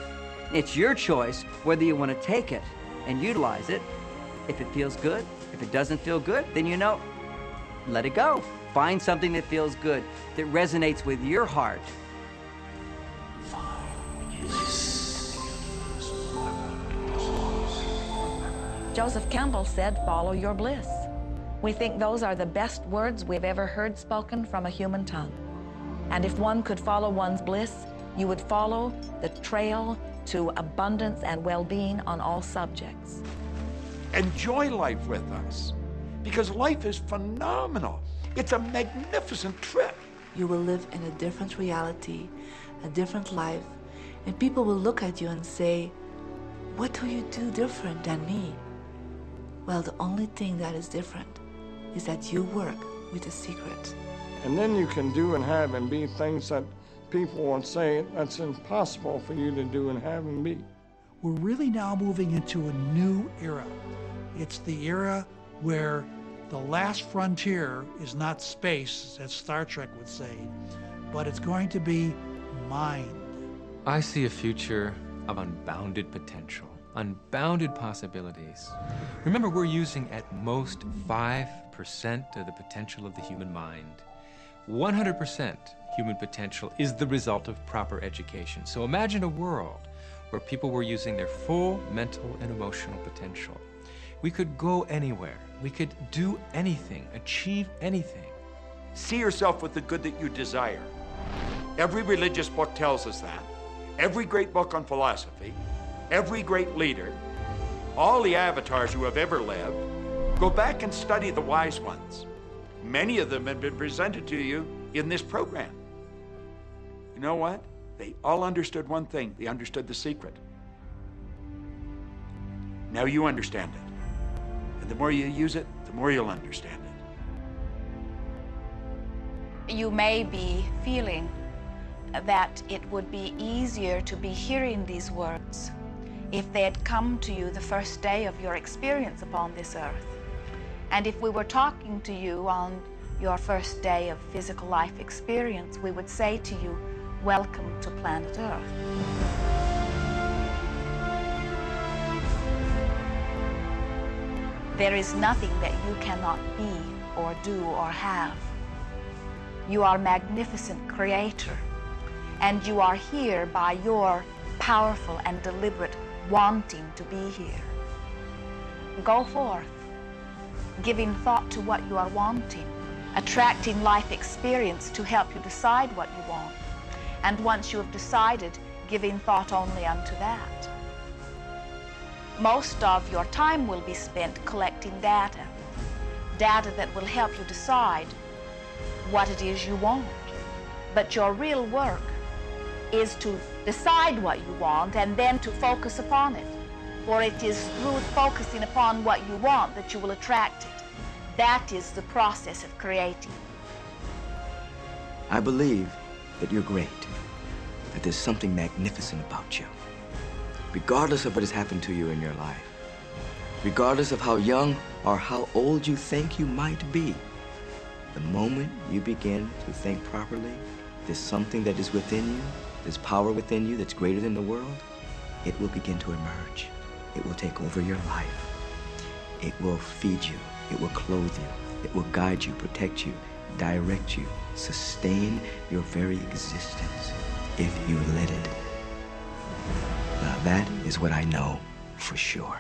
It's your choice whether you want to take it and utilize it. If it feels good, if it doesn't feel good, then you know, let it go. Find something that feels good, that resonates with your heart. Joseph Campbell said, "Follow your bliss." We think those are the best words we've ever heard spoken from a human tongue. And if one could follow one's bliss, you would follow the trail to abundance and well-being on all subjects. Enjoy life with us, because life is phenomenal. It's a magnificent trip. You will live in a different reality, a different life, and people will look at you and say, "What do you do different than me?" Well, the only thing that is different is that you work with the secret. And then you can do and have and be things that people would say that's impossible for you to do and have and be. We're really now moving into a new era. It's the era where the last frontier is not space, as Star Trek would say, but it's going to be mind. I see a future of unbounded potential, unbounded possibilities. Remember, we're using at most 5% of the potential of the human mind. 100% human potential is the result of proper education. So imagine a world where people were using their full mental and emotional potential. We could go anywhere. We could do anything, achieve anything. See yourself with the good that you desire. Every religious book tells us that. Every great book on philosophy, every great leader, all the avatars who have ever lived, go back and study the wise ones. Many of them have been presented to you in this program. You know what? They all understood one thing. They understood the secret. Now you understand it. And the more you use it, the more you'll understand it. You may be feeling that it would be easier to be hearing these words if they had come to you the first day of your experience upon this earth. And if we were talking to you on your first day of physical life experience, we would say to you, welcome to planet Earth. There is nothing that you cannot be or do or have. You are a magnificent creator, and you are here by your powerful and deliberate wanting to be here. Go forth, giving thought to what you are wanting, attracting life experience to help you decide what you want, and once you have decided, giving thought only unto that. Most of your time will be spent collecting data that will help you decide what it is you want. But your real work is to decide what you want and then to focus upon it. For it is through focusing upon what you want that you will attract it. That is the process of creating. I believe that you're great, that there's something magnificent about you. Regardless of what has happened to you in your life, regardless of how young or how old you think you might be, the moment you begin to think properly, there's something that is within you, there's power within you that's greater than the world, it will begin to emerge. It will take over your life. It will feed you. It will clothe you. It will guide you, protect you, direct you, sustain your very existence if you let it. Now that is what I know for sure.